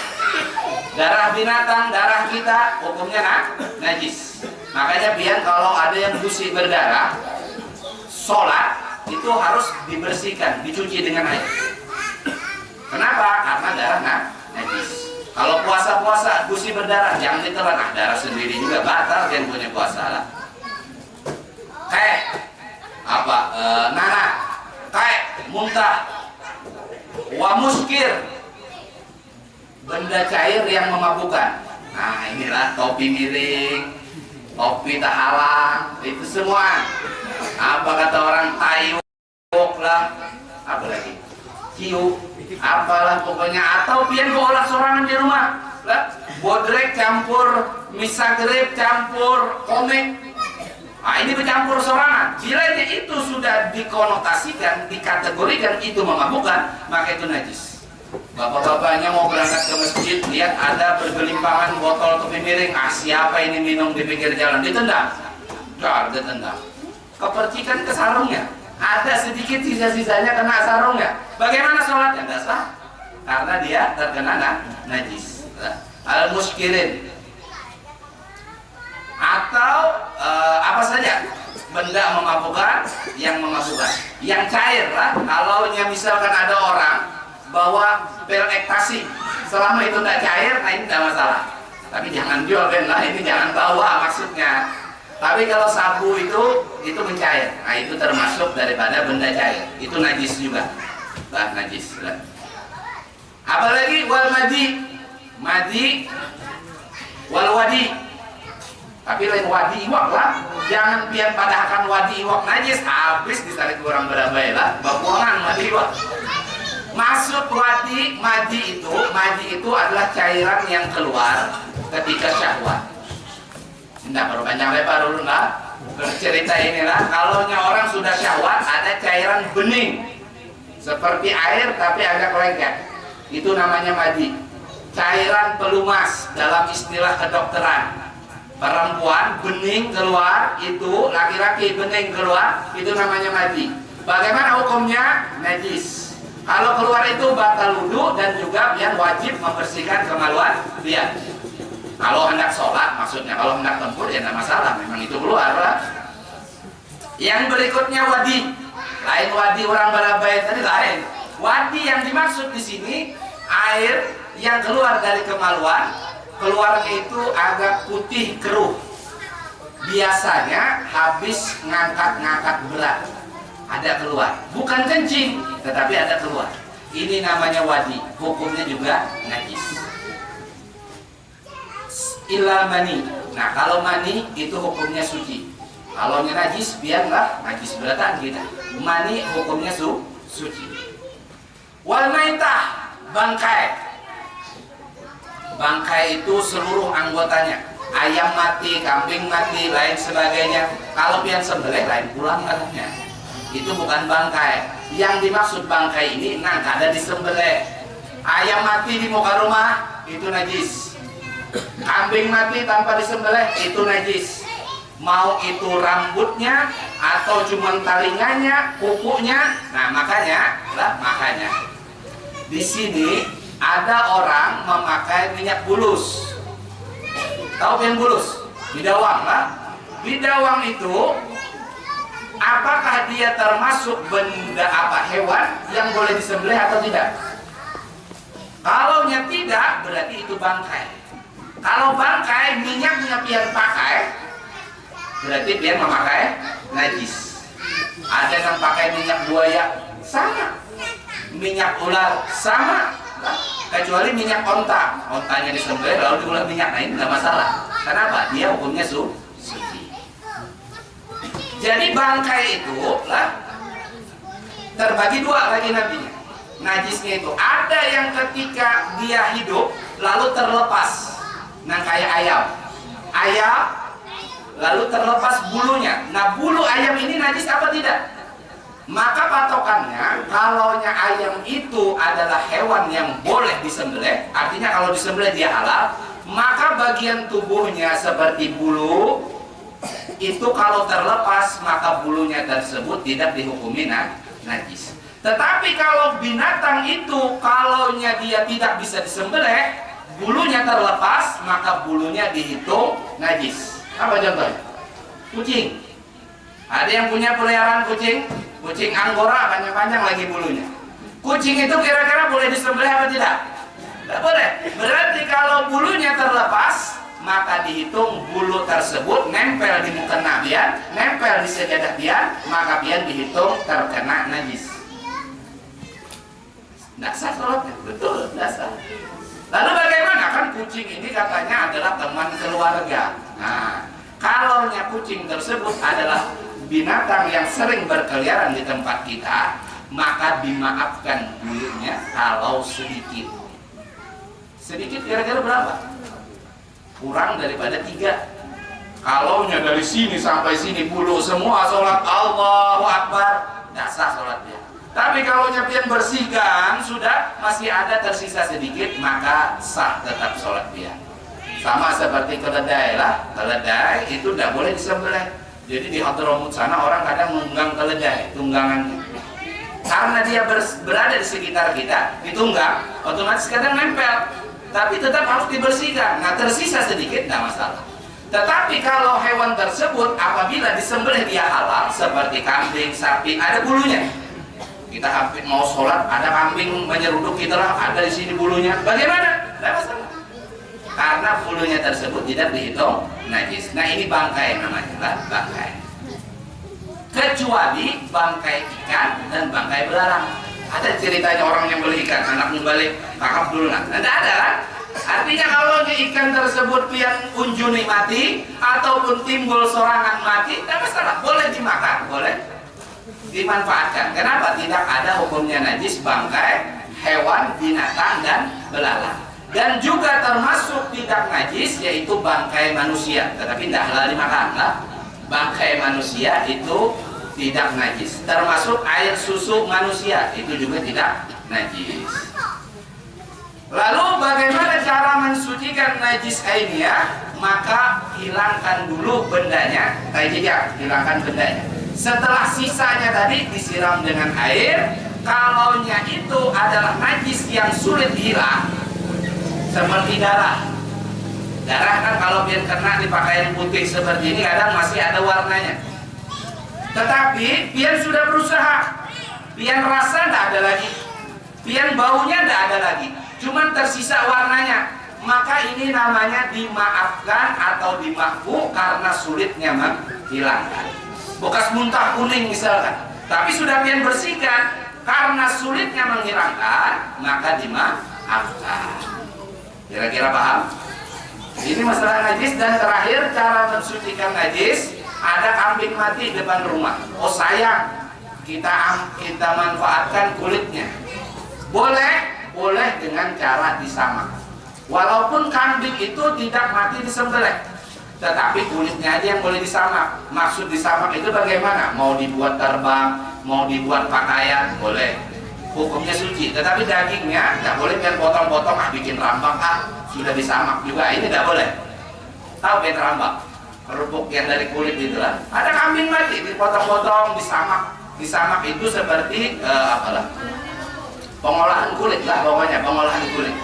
Darah binatang, darah kita, hukumnya najis. Makanya biar kalau ada yang gusi berdarah, sholat itu harus dibersihkan, dicuci dengan air. Kenapa? Karena darah najis. Kalau puasa-puasa gusi berdarah, jangan ditelan. Nah, darah sendiri juga batal, yang punya puasa lah. Kayak apa? Nanah, kayak muntah, wa muskir, benda cair yang memabukkan. Nah, inilah topi miring, topi tak halang, itu semua. Apa kata orang, tayuk lah, apa lagi, ciu, apalah pokoknya. Atau pian olah sorangan di rumah lah, bodrek campur misagrip campur komik. Nah, ini bercampur sorangan. Bila itu sudah dikonotasikan, dikategorikan itu memabukkan, maka itu najis. Bapak-bapaknya mau berangkat ke masjid, lihat ada bergelimpangan botol topi miring, siapa ini minum di pinggir jalan, ditendang. Ditendang. Kepercikan ke sarungnya, ada sedikit sisa-sisanya kena sarungnya. Bagaimana sholatnya? Tidak sah, karena dia terkena najis. Al-muskirin. Atau apa saja benda memabukkan, yang memabukkan, yang cair lah. Kalau misalkan ada orang bawa pil ekstasi, selama itu tidak cair, nah ini tidak masalah. Tapi jangan jual lah, ini jangan bawa maksudnya. Tapi kalau sabu itu mencair, nah itu termasuk daripada benda cair, itu najis juga, najis. Apalagi wal madi, wal wadi. Tapi lain wadi iwak lah, jangan pian padahkan wadi iwak najis, habis ditarik orang berabai lah, babuangan wadi iwak. Maksud madi itu adalah cairan yang keluar ketika syahwat. Tidak perlu panjang lebar dulu lah bercerita inilah. Kalau orang sudah syahwat, ada cairan bening seperti air tapi agak lengket, itu namanya madi. Cairan pelumas dalam istilah kedokteran. Perempuan bening keluar, itu laki-laki bening keluar, itu namanya madi. Bagaimana hukumnya? Najis. Kalau keluar itu batal wudu dan juga pian wajib membersihkan kemaluan dia. Kalau hendak sholat maksudnya, kalau hendak tempur ya tidak masalah, memang itu keluar lah. Yang berikutnya wadi. Lain wadi orang balabai tadi lain. Wadi yang dimaksud di sini air yang keluar dari kemaluan, keluarnya itu agak putih keruh. biasanya habis ngangkat-ngangkat berat ada keluar, bukan kencing tetapi ada keluar, ini namanya wadi, hukumnya juga najis. Illa mani, nah kalau mani itu hukumnya suci, kalau najis biarlah najis beratan kita, mani hukumnya suci. Wal maitah, bangkai, bangkai itu seluruh anggotanya, ayam mati, kambing mati, lain sebagainya. Kalau pian sembelih lain pulang katanya. Itu bukan bangkai. Yang dimaksud bangkai ini nang kada disembelih. Ayam mati di muka rumah itu najis. Kambing mati tanpa disembelih itu najis. Mau itu rambutnya atau cuma taringanya, kukunya. Nah, makanya di sini ada orang memakai minyak bulus. Tahu kan bulus? Bidawang lah. Bidawang itu apakah dia termasuk benda hewan yang boleh disembelih atau tidak? Kalau tidak, berarti itu bangkai. Kalau bangkai minyaknya pian pakai, berarti pian memakai najis. Ada yang pakai minyak buaya, sama. Minyak ular, sama. Kecuali minyak onta, ontanya disembelih lalu diulah minyak, nah ini nggak masalah. Kenapa? Dia hukumnya suci. Jadi bangkai itu lah terbagi dua lagi nantinya. Najisnya itu ada yang ketika dia hidup lalu terlepas, nah kayak ayam lalu terlepas bulunya. Nah bulu ayam ini najis apa tidak? Maka patokannya, kalaunya ayam itu adalah hewan yang boleh disembelih, artinya kalau disembelih dia halal, maka bagian tubuhnya seperti bulu itu kalau terlepas maka bulunya tersebut tidak dihukumi najis. Tetapi kalau binatang itu kalaunya dia tidak bisa disembelih, bulunya terlepas maka bulunya dihitung najis. Apa contohnya? Kucing. Ada yang punya peliharaan kucing? Kucing Anggora panjang-panjang lagi bulunya. Kucing itu kira-kira boleh disembelih apa tidak? Tidak boleh. Berarti kalau bulunya terlepas, maka dihitung bulu tersebut nempel di mukena pian, nempel di sajadah pian, maka pian dihitung terkena najis. Tidak sah sholatnya, betul, tidak sah. Lalu bagaimana? Kan kucing ini katanya adalah teman keluarga. Nah, kalaunya kucing tersebut adalah binatang yang sering berkeliaran di tempat kita, maka dimaafkan bulunya kalau sedikit. Sedikit kira-kira berapa? Kurang daripada 3. Kalaunya dari sini sampai sini bulu semua, sholat Allahu Akbar, tidak sah sholatnya. Tapi kalau pian bersihkan sudah masih ada tersisa sedikit, maka sah tetap sholat pian. Sama seperti keledai lah, keledai itu tidak boleh disembelih. Jadi di Hadramut sana orang kadang nunggang keledai, tunggangannya. Karena dia berada di sekitar kita, ditunggang, otomatis kadang nempel. Tapi tetap harus dibersihkan. Nah tersisa sedikit, tidak masalah. Tetapi kalau hewan tersebut apabila disembelih dia halal, seperti kambing, sapi, ada bulunya. Kita hampir mau sholat, ada kambing menyeruduk kita lah, ada di sini bulunya. Bagaimana? Tidak masalah. Karena bulunya tersebut tidak dihitung najis. Nah ini bangkai namanya lah, bangkai. Kecuali bangkai ikan dan bangkai belarang. Ada ceritanya orang yang beli ikan, anaknya balik, kakap dulu lah. Tidak ada kan? Artinya kalau ikan tersebut pian unjuni mati ataupun timbul sorangan mati, tidak masalah, boleh dimakan, boleh dimanfaatkan. Kenapa? Tidak ada hukumnya najis bangkai hewan, binatang dan belalang. Dan juga termasuk tidak najis yaitu bangkai manusia, tetapi tidak halal dimakan lah. Bangkai manusia itu tidak najis. Termasuk air susu manusia itu juga tidak najis. Lalu bagaimana cara mensucikan najis ainiyah? Maka hilangkan dulu bendanya, hilangkan bendanya. Setelah sisanya tadi disiram dengan air. Kalaunya itu adalah najis yang sulit hilang, seperti darah. Darah kan kalau biar kena di pakaian putih seperti ini kadang masih ada warnanya. Tetapi biar sudah berusaha, biar rasa tidak ada lagi, biar baunya tidak ada lagi, cuman tersisa warnanya. maka ini namanya dimaafkan atau dimahfu karena sulitnya menghilangkan. Bekas muntah kuning misalkan, tapi sudah pian bersihkan, karena sulitnya menghilangkan, maka dimaafkan. Kira-kira paham? Ini masalah najis. Dan terakhir, cara mensucikan najis, ada kambing mati depan rumah. Oh sayang, kita manfaatkan kulitnya. Boleh dengan cara disamak. Walaupun kambing itu tidak mati disembelih, tetapi kulitnya aja yang boleh disamak. Maksud disamak itu bagaimana? Mau dibuat terbang, mau dibuat pakaian, boleh. Hukumnya suci. Tetapi dagingnya tidak boleh biar potong-potong, bikin rambak, sudah disamak juga. Ini tidak boleh. Tahu bikin rambak? Kerupuk yang dari kulit itulah. Ada kambing mati, dipotong-potong, disamak. Disamak itu seperti pengolahan kulit lah, pokoknya pengolahan kulit.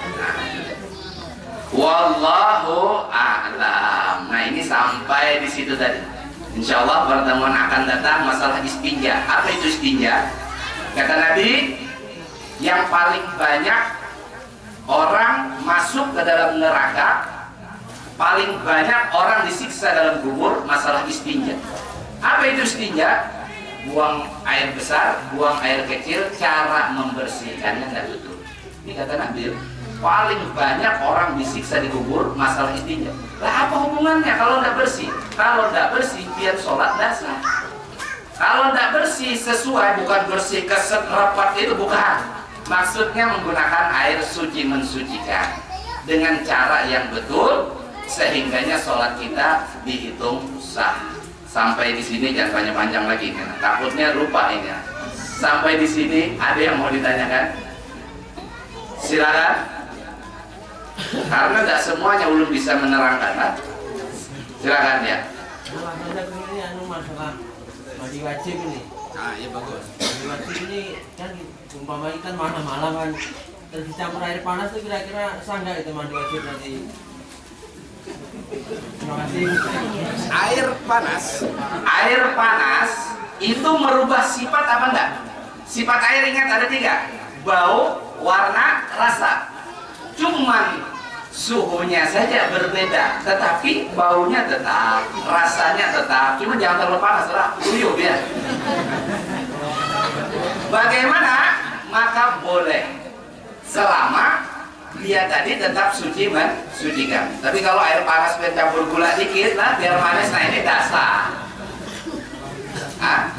Wallahu a'lam. Nah ini sampai di situ tadi. Insya Allah pertemuan akan datang masalah istinja. Apa itu istinja? Kata Nabi, yang paling banyak orang masuk ke dalam neraka, paling banyak orang disiksa dalam kubur, masalah istinja. Apa itu istinja? Buang air besar, buang air kecil, cara membersihkannya tidak betul. Ini kata Nabi, paling banyak orang disiksa di kubur masalah istinja. Lah apa hubungannya kalau tidak bersih? Kalau tidak bersih, biar sholat dasar. Kalau tidak bersih sesuai, bukan bersih keset rapat itu, bukan. Maksudnya menggunakan air suci mensucikan dengan cara yang betul, sehingganya sholat kita dihitung sah. Sampai di sini jangan panjang-panjang lagi, karena takutnya lupa ini. Sampai di sini ada yang mau ditanyakan? Silakan. Karena tidak semuanya ulun bisa menerangkan, kan? Silakan ya. Ini masalah mandi wajib ini. Iya bagus. Mandi wajib ini kan umpamanya kan malam-malam kan terus dicampur air panas tuh kira-kira sah nggak itu mandi wajib nanti? Terima kasih. Air panas itu merubah sifat apa enggak? Sifat air ingat ada 3: bau, warna, rasa. Cuman suhunya saja berbeda, tetapi baunya tetap, rasanya tetap. Cuma jangan terlalu panas lah, uyuh ya. Bagaimana? Maka boleh selama dia tadi tetap suci mensucikan. Tapi kalau air panas bercampur gula dikit lah biar manis, nah ini dasar.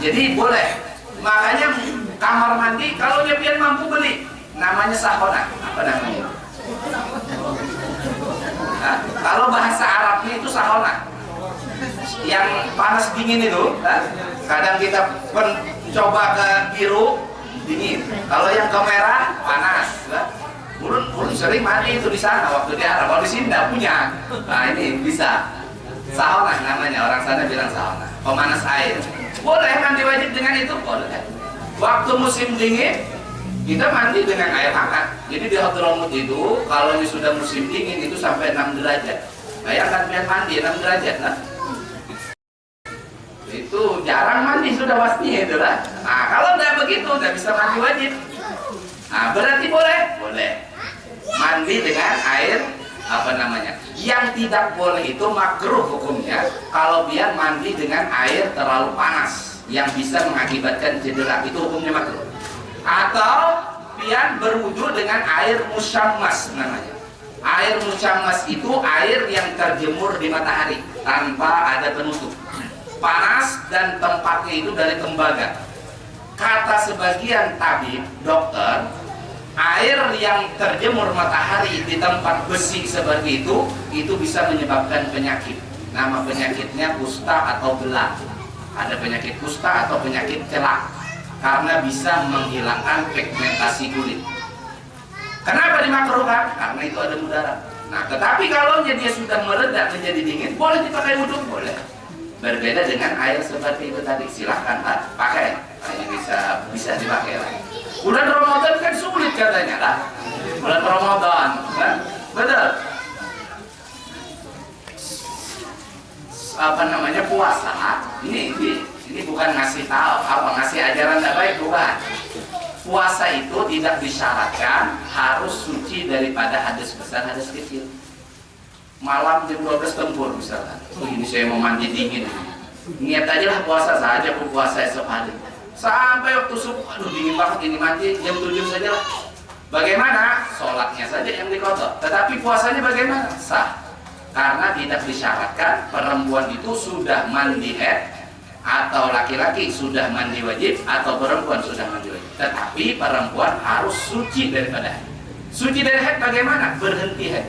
Jadi boleh. Makanya kamar mandi kalau dia pian mampu beli, namanya sahona. Apa namanya? Kalau bahasa Arabnya itu sahona. Yang panas dingin itu, kadang kita coba ke biru dingin. Kalau yang ke merah panas. Ulun sering mandi itu di sana waktu di Arab. Kalau di sini tidak punya. Nah ini bisa. Sauna namanya, orang sana bilang sauna. Pemanas air. Boleh mandi wajib dengan itu, boleh. Waktu musim dingin kita mandi dengan air hangat. Jadi di Hadramut itu kalau sudah musim dingin itu sampai 6 derajat. Bayangkan biar mandi 6 derajat lah. Itu jarang mandi sudah pastinya itu lah. Nah kalau tidak begitu tidak bisa mandi wajib. Nah berarti boleh mandi dengan air yang tidak boleh itu makruh hukumnya kalau biar mandi dengan air terlalu panas yang bisa mengakibatkan cedera, itu hukumnya makruh. Atau biar berwudu dengan air musyammas namanya. Air musyammas itu air yang terjemur di matahari tanpa ada penutup, panas dan tempatnya itu dari tembaga. Kata sebagian tabib, dokter, air yang terjemur matahari di tempat besi seperti itu bisa menyebabkan penyakit. Nama penyakitnya kusta atau belang. Ada penyakit kusta atau penyakit celak karena bisa menghilangkan pigmentasi kulit. Kenapa dimakruhkan? Karena itu ada mudarat. Nah, tetapi kalau dia sudah mereda menjadi dingin, boleh dipakai wudhu, boleh. Berbeda dengan air seperti itu tadi, silahkan pakai. Ini bisa dipakai lagi. Bulan Ramadan kan sulit katanya lah. Bulan Ramadan, kan? Betul. Puasa. Ini bukan ngasih tahu ngasih ajaran tidak baik, bukan. Puasa itu tidak disyaratkan harus suci daripada hadas besar, hadas kecil. malam jam 12 tempur misalkan. Oh, ini saya mau mandi dingin. Niat aja lah puasa saja, aku puasa esok hari. Sampai waktu subuh, aduh dingin banget ini, mandi jam 7 saja lah. Bagaimana? Sholatnya saja yang dikotor. Tetapi puasanya bagaimana? Sah. Karena tidak disyaratkan perempuan itu sudah mandi haid, atau laki-laki sudah mandi wajib, atau perempuan sudah mandi wajib. Tetapi perempuan harus suci daripada haid. Suci dari haid bagaimana? Berhenti haid.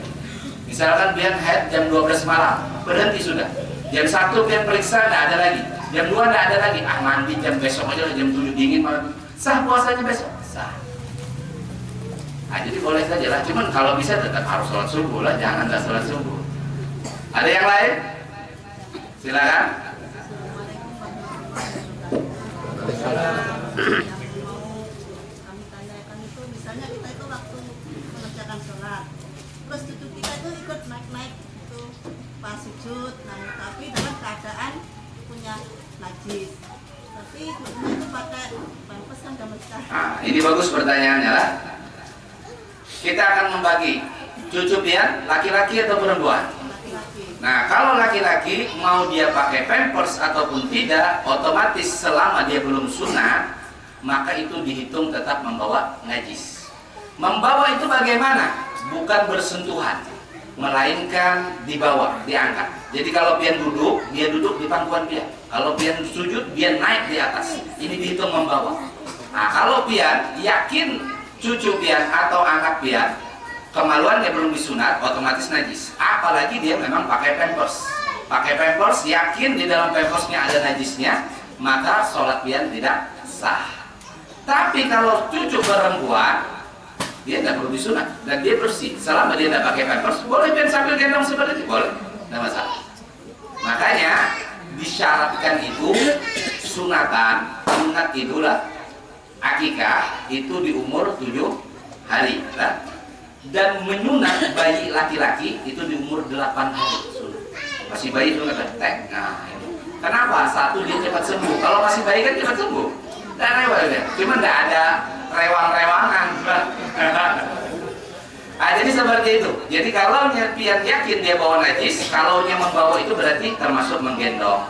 Misalkan biar haid jam 12 malam, berhenti sudah. Jam 1 biar periksa, tidak ada lagi. Jam 2 tidak ada lagi. Ah, mandi jam besok aja, jam 7 dingin malam. Sah puasanya besok? Sah. Nah, jadi boleh saja lah. Cuman kalau bisa tetap harus sholat subuh lah. Jangan tak sholat subuh. Ada yang lain? Silakan. Kami tanyakan itu, misalnya kita itu waktu mengerjakan sholat, terus cucu kita itu ikut naik-naik itu pas sujud, nah tapi dalam keadaan punya najis, tapi cucunya itu pakai pampers kan gak mecah. Nah, ini bagus pertanyaannya lah. Kita akan membagi cucu pian laki-laki atau perempuan. Laki-laki. Nah, kalau laki-laki mau dia pakai pampers ataupun tidak, otomatis selama dia belum sunat, maka itu dihitung tetap membawa najis. Membawa itu bagaimana? Bukan bersentuhan, melainkan dibawa, diangkat. Jadi kalau pian duduk, dia duduk di pangkuan pian. Kalau pian sujud, dia naik di atas. Ini dihitung membawa. Nah, kalau pian yakin cucu pian atau anak pian kemaluannya belum disunat, otomatis najis. Apalagi dia memang pakai pampers. Pakai pampers, yakin di dalam pampersnya ada najisnya, maka sholat pian tidak sah. Tapi kalau cucu perempuan, dia tidak perlu disunat dan dia bersih. Selama dia tidak pakai pampers, boleh pian sambil gendong seperti itu, boleh, tidak masalah. Makanya disyaratkan itu sunatan, sunat itulah akikah itu di umur 7 hari. Nah, dan menyunat bayi laki-laki itu di umur 8 hari sunat. Masih bayi sunat tek. Nah, itu. Kenapa? Satu, dia cepat sembuh. Kalau masih bayi kan cepat sembuh. Tidak rewel ya. Cuma tidak ada rewang-rewangan. Nah, jadi seperti itu. Jadi kalau pian yakin dia bawa najis, kalau membawa itu berarti termasuk menggendong.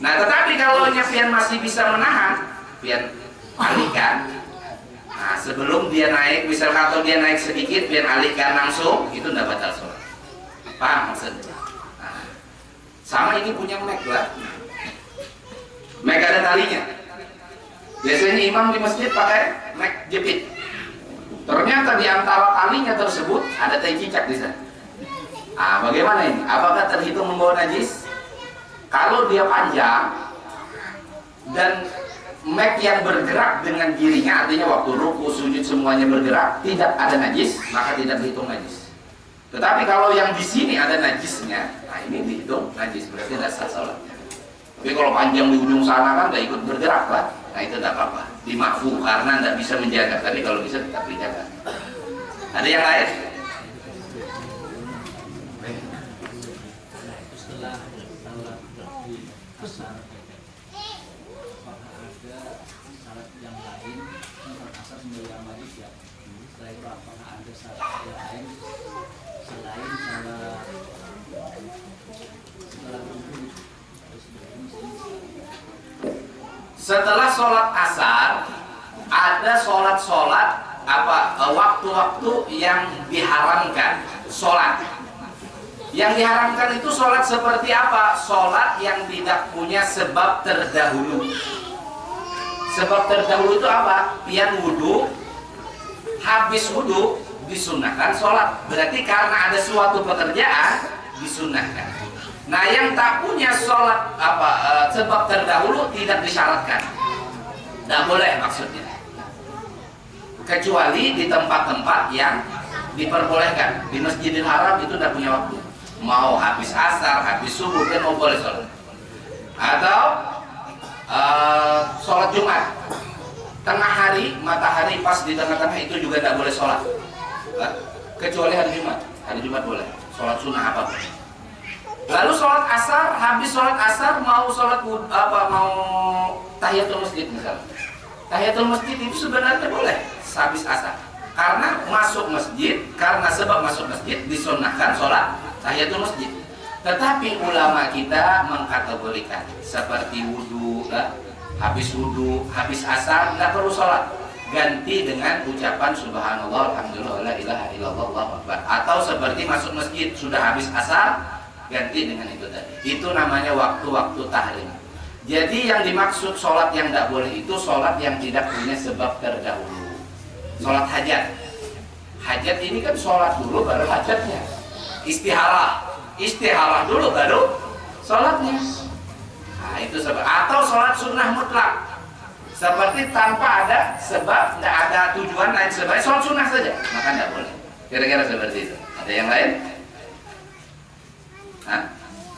Nah, tetapi kalau pian masih bisa menahan, pian alihkan. Nah, sebelum dia naik, misalkan atau dia naik sedikit, pian alihkan langsung, itu tidak batal sholat. Paham maksudnya? Nah, sama ini punya mek lah. Mek ada talinya. Biasanya imam di masjid pakai mek jepit. Ternyata di antara talinya tersebut ada tai cicak di sana. Ah, bagaimana ini? Apakah terhitung membawa najis? Kalau dia panjang dan mek yang bergerak dengan dirinya, artinya waktu ruku, sujud semuanya bergerak, tidak ada najis, maka tidak dihitung najis. Tetapi kalau yang di sini ada najisnya, nah ini dihitung najis, berarti tidak sah sholatnya. Tapi kalau panjang di ujung sana kan tidak ikut bergerak lah. Nah itu tidak apa-apa, dimakfu karena tidak bisa menjaga. Tapi kalau bisa tetap dijaga. Ada yang lain? Setelah sholat asar, apakah ada syarat yang lain sholat asar sebagai wajib ya? Setelah itu apakah ada syarat yang lain selain sholat Setelah sholat asar, ada sholat-sholat waktu-waktu yang diharamkan sholat. Yang diharamkan itu sholat seperti apa? Sholat yang tidak punya sebab terdahulu. Sebab terdahulu itu apa? Pian wudhu, habis wudhu disunahkan sholat. Berarti karena ada suatu pekerjaan disunahkan. Nah, yang tak punya sholat sebab terdahulu tidak disyaratkan. Tidak boleh maksudnya. Kecuali di tempat-tempat yang diperbolehkan. Di Masjidil Haram itu tidak punya waktu. Mau habis asar, habis subuh kan mau boleh sholat. Atau sholat Jumat. Tengah hari, matahari pas di tengah-tengah itu juga tidak boleh sholat. Kecuali hari Jumat. Hari Jumat boleh. Sholat sunnah apa-apa. Lalu sholat asar, habis sholat asar mau sholat mau tahiyatul masjid misalnya. Tahiyatul masjid itu sebenarnya boleh habis asar. Karena masuk masjid, karena sebab masuk masjid disunnahkan sholat tahiyatul masjid. Tetapi ulama kita mengkategorikan seperti wudhu, habis asar nggak perlu sholat, ganti dengan ucapan subhanallah, alhamdulillah, la ilaha illallah, Allahu akbar. Atau seperti masuk masjid sudah habis asar, ganti dengan itu tadi. Itu namanya waktu-waktu tahrim. Jadi yang dimaksud sholat yang tidak boleh itu sholat yang tidak punya sebab terdahulu. Sholat hajat. Hajat ini kan sholat dulu baru hajatnya. Istiharah dulu baru sholatnya. Nah itu sebab. Atau sholat sunnah mutlak. Seperti tanpa ada sebab, tidak ada tujuan lain sebab, sholat sunnah saja, maka tidak boleh. Kira-kira seperti itu. Ada yang lain? Hah?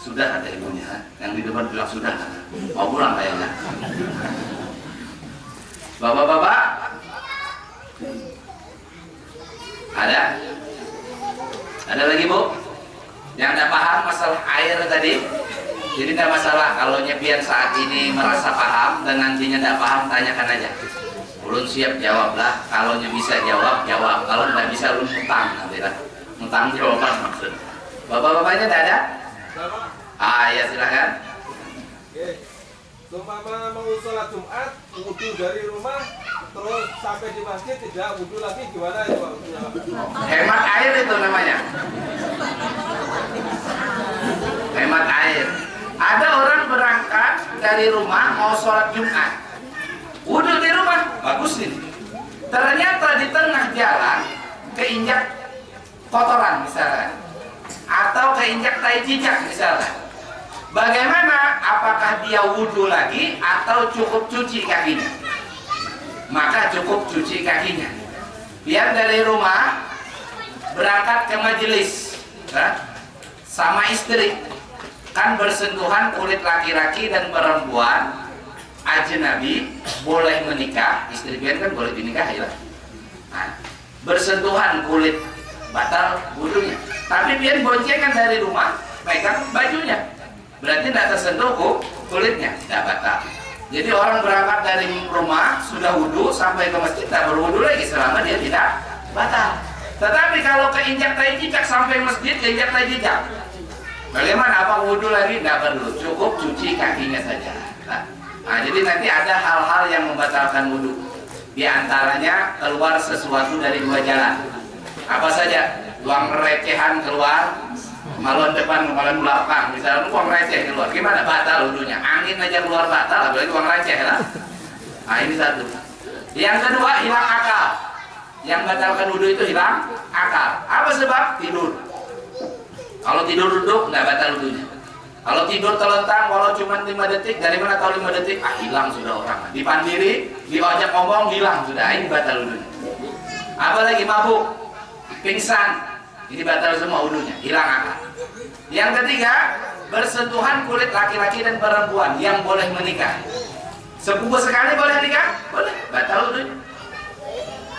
Sudah ada ibunya. Yang di depan bilang sudah. Mau pulang kayaknya. Bapak-bapak? Ada? Ada lagi bu? Yang tidak paham masalah air tadi? Jadi tidak masalah kalau nyepian saat ini merasa paham dan nantinya tidak paham, tanyakan aja. Ulun siap jawablah. Kalau bisa jawab, jawab. Kalau tidak bisa ulun mutang nanti lah. Mutang jawaban maksud. Bapak-bapaknya tidak ada? Ya silakan. Seumpama mau sholat Jumat, wudhu dari rumah, terus sampai di masjid tidak wudhu lagi, gimana itu Pak? Hemat air itu namanya. Hemat air. Ada orang berangkat dari rumah mau sholat Jumat, wudhu di rumah, bagus ini. Ternyata di tengah jalan keinjak kotoran misalnya, atau keinjak tai cicak misalnya. Bagaimana? Apakah dia wudhu lagi atau cukup cuci kakinya? Maka cukup cuci kakinya. Biar dari rumah berangkat ke majelis sama istri, kan bersentuhan kulit laki-laki dan perempuan ajnabi boleh menikah. Istri pian kan boleh dinikahi lah. Nah, bersentuhan kulit batal wudhunya. Tapi pian boncengan dari rumah pegang bajunya, berarti tidak tersentuh kulitnya, tidak batal. Jadi orang berangkat dari rumah sudah wudhu sampai ke masjid tidak berwudhu lagi selama dia tidak batal. Tetapi kalau keinjak tai cicak sampai masjid keinjak tai cicak, bagaimana? Apa wudhu lagi? Tidak perlu, cukup cuci kakinya saja. Nah, jadi nanti ada hal-hal yang membatalkan wudhu. Di antaranya keluar sesuatu dari dua jalan. Apa saja? Uang recehan keluar, maluan depan, maluan belakang. Misalnya uang receh keluar, gimana? Batal wudhunya. Angin aja keluar batal, apalagi uang receh lah. Nah ini satu. Yang kedua, hilang akal. Yang batalkan wudhu itu hilang akal. Apa sebab? Tidur. Kalau tidur duduk, nggak batal wudhunya. Kalau tidur telentang, walau cuma 5 detik, dari mana tahu 5 detik? Hilang sudah orang. Dipandiri, diojak ngomong, hilang sudah. Ini batal wudhunya. Apalagi mabuk, pingsan, ini batal semua wudhunya, hilang akal. Yang ketiga, bersentuhan kulit laki-laki dan perempuan yang boleh menikah. Sepupu sekali boleh nikah? Boleh, batal wudhunya.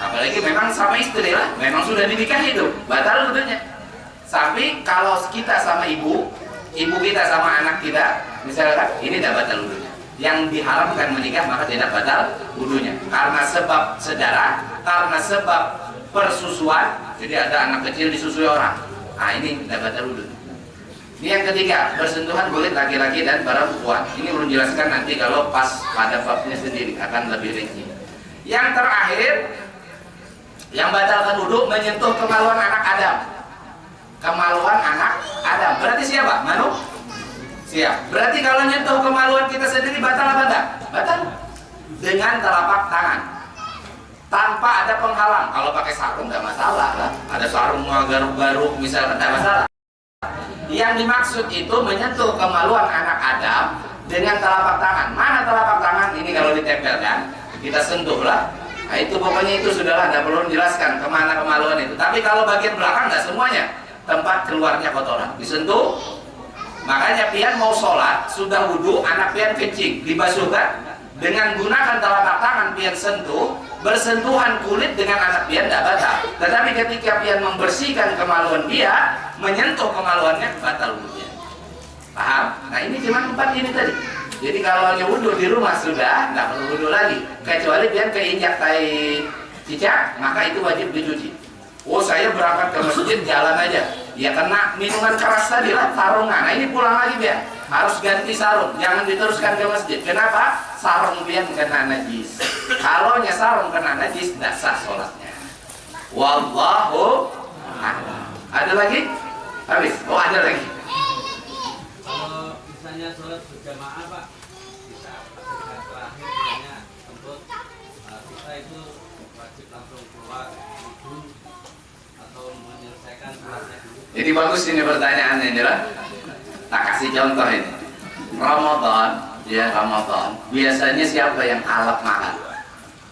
Apalagi memang sama istri lah, memang sudah dinikahi itu, batal wudhunya. Tapi kalau kita sama ibu kita sama anak kita, misalkan ini tidak batal wudhunya. Yang diharamkan menikah maka tidak batal wudhunya. Karena sebab sedarah, karena sebab persusuan, jadi ada anak kecil disusui orang. Nah ini tidak batal wudhu. Ini yang ketiga, bersentuhan kulit laki-laki dan perempuan. Ini belum jelaskan nanti kalau pas pada babnya sendiri akan lebih rinci. Yang terakhir, yang batalkan wudhu menyentuh kemaluan anak Adam. Kemaluan anak Adam. Berarti siapa? Siap. Berarti kalau nyentuh kemaluan kita sendiri batal apa enggak? Batal. Dengan telapak tangan. Tanpa ada penghalang. Kalau pakai sarung nggak masalah lah. Ada sarung garuk-garuk misalnya nggak masalah. Yang dimaksud itu menyentuh kemaluan anak Adam dengan telapak tangan. Mana telapak tangan? Ini kalau ditempelkan, kita sentuh lah. Nah itu pokoknya itu sudahlah, nggak perlu dijelaskan kemana kemaluan itu. Tapi kalau bagian belakang nggak semuanya, tempat keluarnya kotoran disentuh. Makanya pian mau sholat sudah wudhu, anak pian kencing, dibasuhkan dengan gunakan telapak tangan pian sentuh. Bersentuhan kulit dengan anak pian tidak batal. Tetapi ketika pian membersihkan kemaluan dia, menyentuh kemaluannya, batal wudhunya. Paham? Nah ini cuma 4 ini tadi. Jadi kalau hanya wudhu di rumah sudah, nggak perlu wudhu lagi. Kecuali pian keinjak tai cicak, maka itu wajib dicuci. Oh, saya berangkat ke masjid jalan aja, ya kena minuman keras tadi lah, sarungan. Nah ini pulang lagi dia harus ganti sarung, jangan diteruskan ke masjid. Kenapa? Sarung dia kena najis. Kalau sarung kena najis, tidak sah sholatnya. Wallahu a'lam. Ada lagi? Habis? Oh ada lagi. Kalau misalnya sholat berjamaah Pak, kita terakhir misalnya untuk kita itu wajib langsung keluar wudhu atau menyelesaikan sholatnya dulu. Jadi bagus ini pertanyaannya ini lah. Tak kasih contoh ini. Ramadan, ya Ramadan. Biasanya siapa yang kalap makan?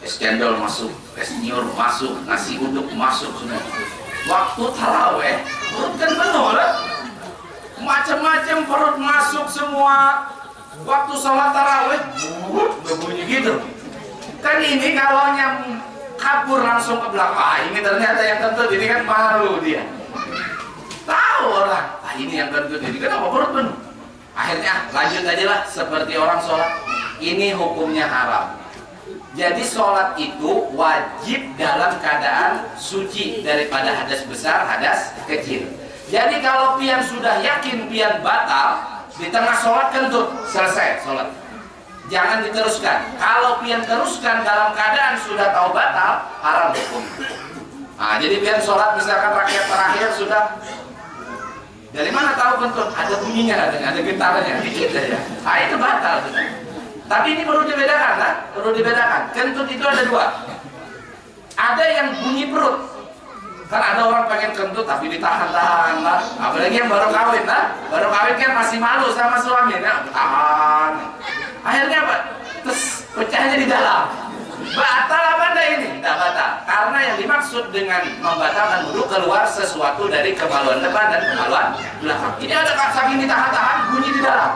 Es cendol masuk, es nyur masuk, nasi uduk masuk semua. Waktu taraweh, perut kan penuh lah. Macam-macam perut masuk semua. Waktu sholat taraweh, berbunyi gitu. Kan ini kalau yang kabur langsung ke belakang, ini ternyata yang kentut, ini kan malu dia. Tahu orang, ini yang kentut, ini kenapa perut penuh? Akhirnya lanjut aja lah, seperti orang sholat. Ini hukumnya haram. Jadi sholat itu wajib dalam keadaan suci daripada hadas besar, hadas kecil. Jadi kalau pian sudah yakin pian batal, di tengah sholat kentut, selesai sholat. Jangan diteruskan. Kalau pian teruskan dalam keadaan sudah tahu batal, haram hukum. Nah, jadi pian sholat misalkan rakaat terakhir sudah, dari mana tahu kentut? Ada bunyinya, ada getarannya, dikit aja. Nah, itu batal. Tapi ini perlu dibedakan, kan? Perlu dibedakan. Kentut itu ada dua. Ada yang bunyi perut. Kan ada orang pengen kentut tapi ditahan-tahan lah. Apalagi yang baru kawin lah. Baru kawin kan masih malu sama suaminya. Tahan. Akhirnya apa? Terus pecahnya di dalam. Batal apa enggak ini? Tidak batal. Karena yang dimaksud dengan membatalkan wudhu keluar sesuatu dari kemaluan depan dan kemaluan belakang. Ini ada saking ditahan-tahan bunyi di dalam.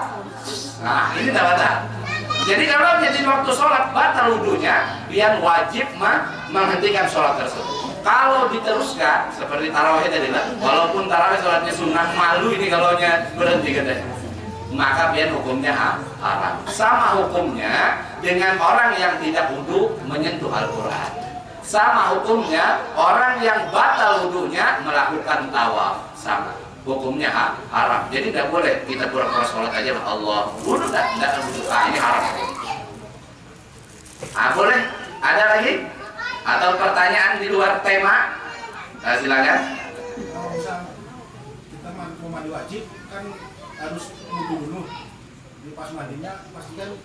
Nah, ini tidak batal. Jadi kalau jadi waktu sholat batal wudhunya, dia wajib menghentikan sholat tersebut. Kalau diteruskan seperti tarawih tadi lah, walaupun tarawih sholatnya sunnah, malu ini kalau berhenti katanya, maka dia hukumnya haram. Sama hukumnya dengan orang yang tidak wudhu menyentuh Al-Quran. Sama hukumnya orang yang batal wudhunya melakukan tawaf, sama. Hukumnya haram. Jadi tidak boleh kita pura-pura sholat aja Allah wudhu, tidak wudhu. Ini haram. Boleh? Ada lagi? Atau pertanyaan di luar tema? Silakan. Kalau misal kita mau mandi wajib kan harus wudhu dulu. Di pas mandinya pastikan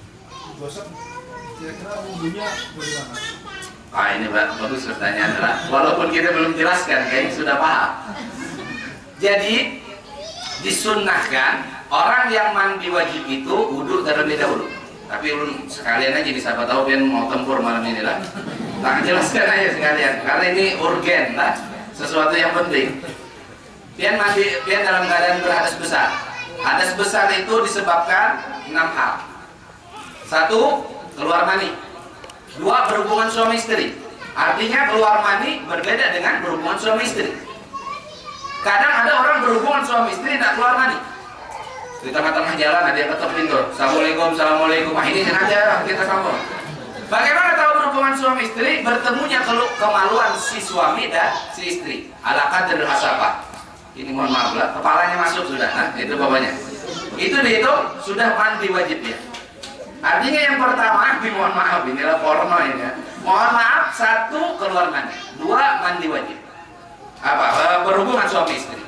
gosok. Kira-kira wudhunya bagaimana? Ini bagus pertanyaan lah. Walaupun kita belum jelaskan, kayaknya sudah paham. Jadi disunnahkan orang yang mandi wajib itu wudhu terlebih dahulu. Tapi belum sekalian aja nih, siapa tahu pian mau tempur malam ini lah. Tak jelaskan aja sekalian, karena ini urgen lah, sesuatu yang penting. Pian mandi, pian dalam keadaan berhadas besar. Hadas besar itu disebabkan 6 hal. 1, keluar mani. 2, berhubungan suami istri. Artinya keluar mani berbeda dengan berhubungan suami istri. Kadang ada orang berhubungan suami istri tidak keluar mani. Di tengah-tengah jalan ada yang ketok pintu. Assalamualaikum, assalamualaikum. Ini sengaja kita sambung. Bagaimana tahu berhubungan suami istri? Bertemunya kemaluan si suami dan si istri. Ala qadr hasabah. Ini mohon maaf lah, kepalanya masuk sudah. Nah, itu bapaknya. Itu dihitung sudah mandi wajib ya. Artinya yang pertama, mohon maaf, inilah porno ini ya. Mohon maaf, 1, keluar mani. 2, mandi wajib. Berhubungan suami istri.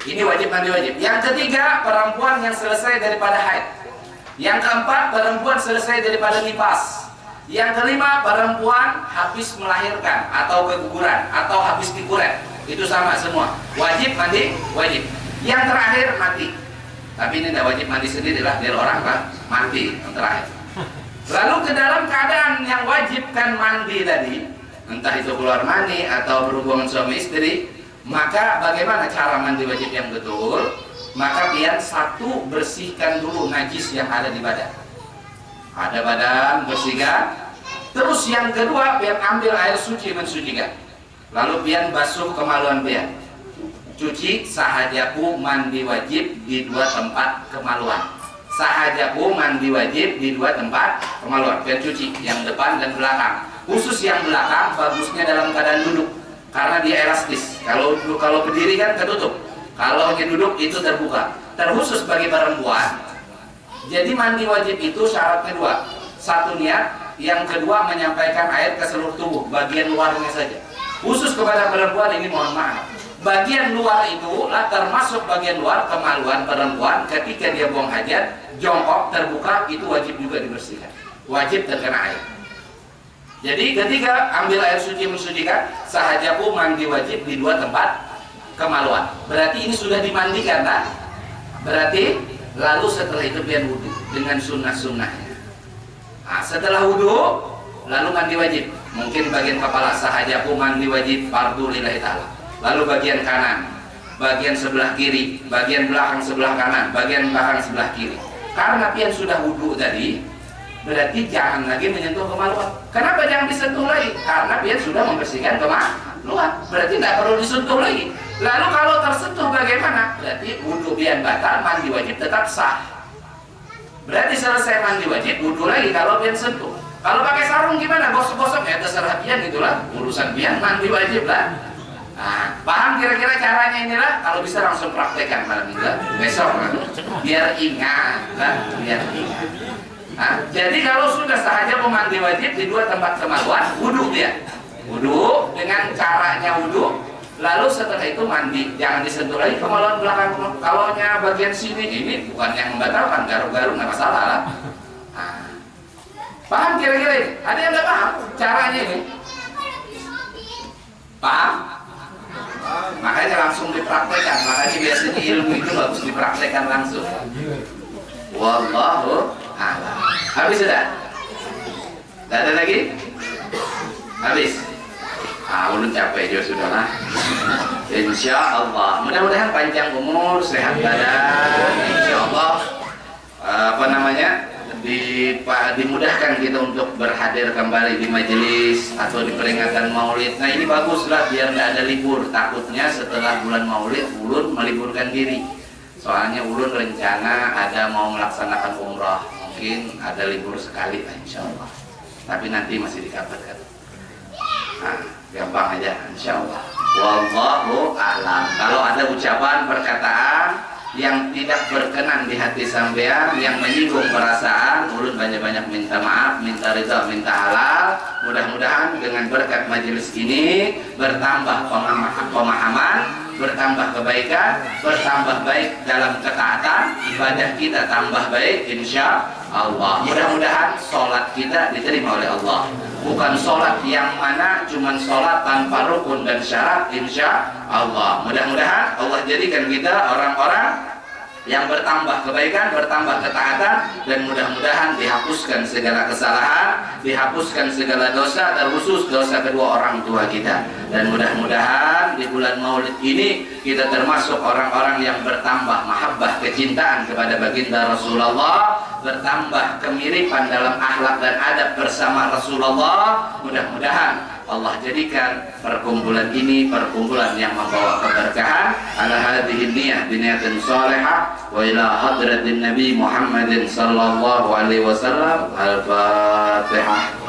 Ini wajib mandi wajib. Yang ketiga, perempuan yang selesai daripada haid. Yang keempat, perempuan selesai daripada nifas. Yang kelima, perempuan habis melahirkan atau keguguran atau habis dikuret. Itu sama semua. Wajib mandi wajib. Yang terakhir mati. Tapi ini tidak wajib mandi sendiri lah, biar orang kan mandi yang terakhir. Lalu ke dalam keadaan yang wajib kan mandi tadi, entah itu keluar mani atau berhubungan suami istri, maka bagaimana cara mandi wajib yang betul? Maka pian 1, bersihkan dulu najis yang ada di badan. Ada badan, bersihkan. Terus yang kedua, pian ambil air suci mensucikan. Lalu pian basuh kemaluan pian. Cuci sahajaku mandi wajib di 2 tempat kemaluan. Sahajaku mandi wajib di 2 tempat kemaluan. Pian cuci yang depan dan belakang. Khusus yang belakang bagusnya dalam keadaan duduk karena dia elastis. Kalau berdiri kan ketutup. Kalau hanya duduk itu terbuka. Terkhusus bagi perempuan. Jadi mandi wajib itu syaratnya dua. Satu niat, yang kedua menyampaikan air ke seluruh tubuh, bagian luarnya saja. Khusus kepada perempuan ini mohon maaf. Bagian luar itu lah termasuk bagian luar kemaluan perempuan ketika dia buang hajat, jongkok terbuka itu wajib juga dibersihkan. Wajib terkena air. Jadi ketika ambil air suci mensucikan, sahajaku mandi wajib di dua tempat kemaluan. Berarti ini sudah dimandikan, tak? Berarti lalu setelah itu pian wudhu dengan sunnah-sunnahnya. Nah, setelah wudhu lalu mandi wajib. Mungkin bagian kepala sahajaku mandi wajib fardu lillahi ta'ala. Lalu bagian kanan, bagian sebelah kiri, bagian belakang sebelah kanan, bagian belakang sebelah kiri. Karena pian sudah wudhu tadi, berarti jangan lagi menyentuh kemaluan. Kenapa jangan disentuh lagi? Karena pian sudah membersihkan kemaluan. Berarti tidak perlu disentuh lagi. Lalu kalau tersentuh bagaimana? Berarti wudhu pian batal, mandi wajib tetap sah. Berarti selesai mandi wajib, wudhu lagi kalau pian sentuh. Kalau pakai sarung gimana? Gosok-gosok ya terserah pian itulah. Urusan pian mandi wajib lah. Nah, paham kira-kira caranya inilah. Kalau bisa langsung praktekkan malam ini lah. Besok lah. Biar ingat lah. Biar ingat. Nah, jadi kalau sudah sahaja mandi wajib di dua tempat kemaluan, wudhu dia. Wudhu dengan caranya wudhu. Lalu setelah itu mandi, jangan disentuh lagi kemaluan belakang. Kalau bagian sini ini bukan yang membatalkan, garuk-garuk nggak masalah lah. Nah, paham kira-kira ini? Ada yang nggak paham caranya ini? Paham? Makanya langsung dipraktekkan. Makanya biasanya ilmu itu harus dipraktekkan langsung. Wallahu a'lam. Habis sudah? Tidak ada lagi? Habis? Ulun capek juga sudah lah. Insya Allah. Mudah-mudahan panjang umur, sehat badan. Insya Allah. Dimudahkan kita untuk berhadir kembali di majelis atau di peringatan Maulid. Nah ini baguslah biar nggak ada libur. Takutnya setelah bulan Maulid ulun meliburkan diri. Soalnya ulun rencana ada mau melaksanakan umrah. Mungkin ada libur sekali lah insya Allah. Tapi nanti masih dikabarkan. Nah, gampang aja insya Allah. Wallahu a'lam. Kalau ada ucapan perkataan yang tidak berkenan di hati sampean, yang menyinggung perasaan, ulun banyak-banyak minta maaf, minta ridha, minta halal. Mudah-mudahan dengan berkat majelis ini bertambah pemahaman, bertambah kebaikan, bertambah baik dalam ketaatan, ibadah kita tambah baik insya Allah. Mudah-mudahan sholat kita diterima oleh Allah. Bukan sholat yang mana cuman sholat tanpa rukun dan syarat insya Allah. Mudah-mudahan Allah jadikan kita orang-orang yang bertambah kebaikan, bertambah ketaatan, dan mudah-mudahan dihapuskan segala kesalahan, dihapuskan segala dosa, terkhusus dosa kedua orang tua kita. Dan mudah-mudahan di bulan Maulid ini kita termasuk orang-orang yang bertambah mahabbah, kecintaan kepada baginda Rasulullah, bertambah kemiripan dalam akhlak dan adab bersama Rasulullah. Mudah-mudahan Allah jadikan perkumpulan ini perkumpulan yang membawa keberkahan. Ala hadhihi niyyah biniyatin salihah wa ila hadratin Nabi Muhammadin sallallahu alaihi wasallam. Al-Fatihah.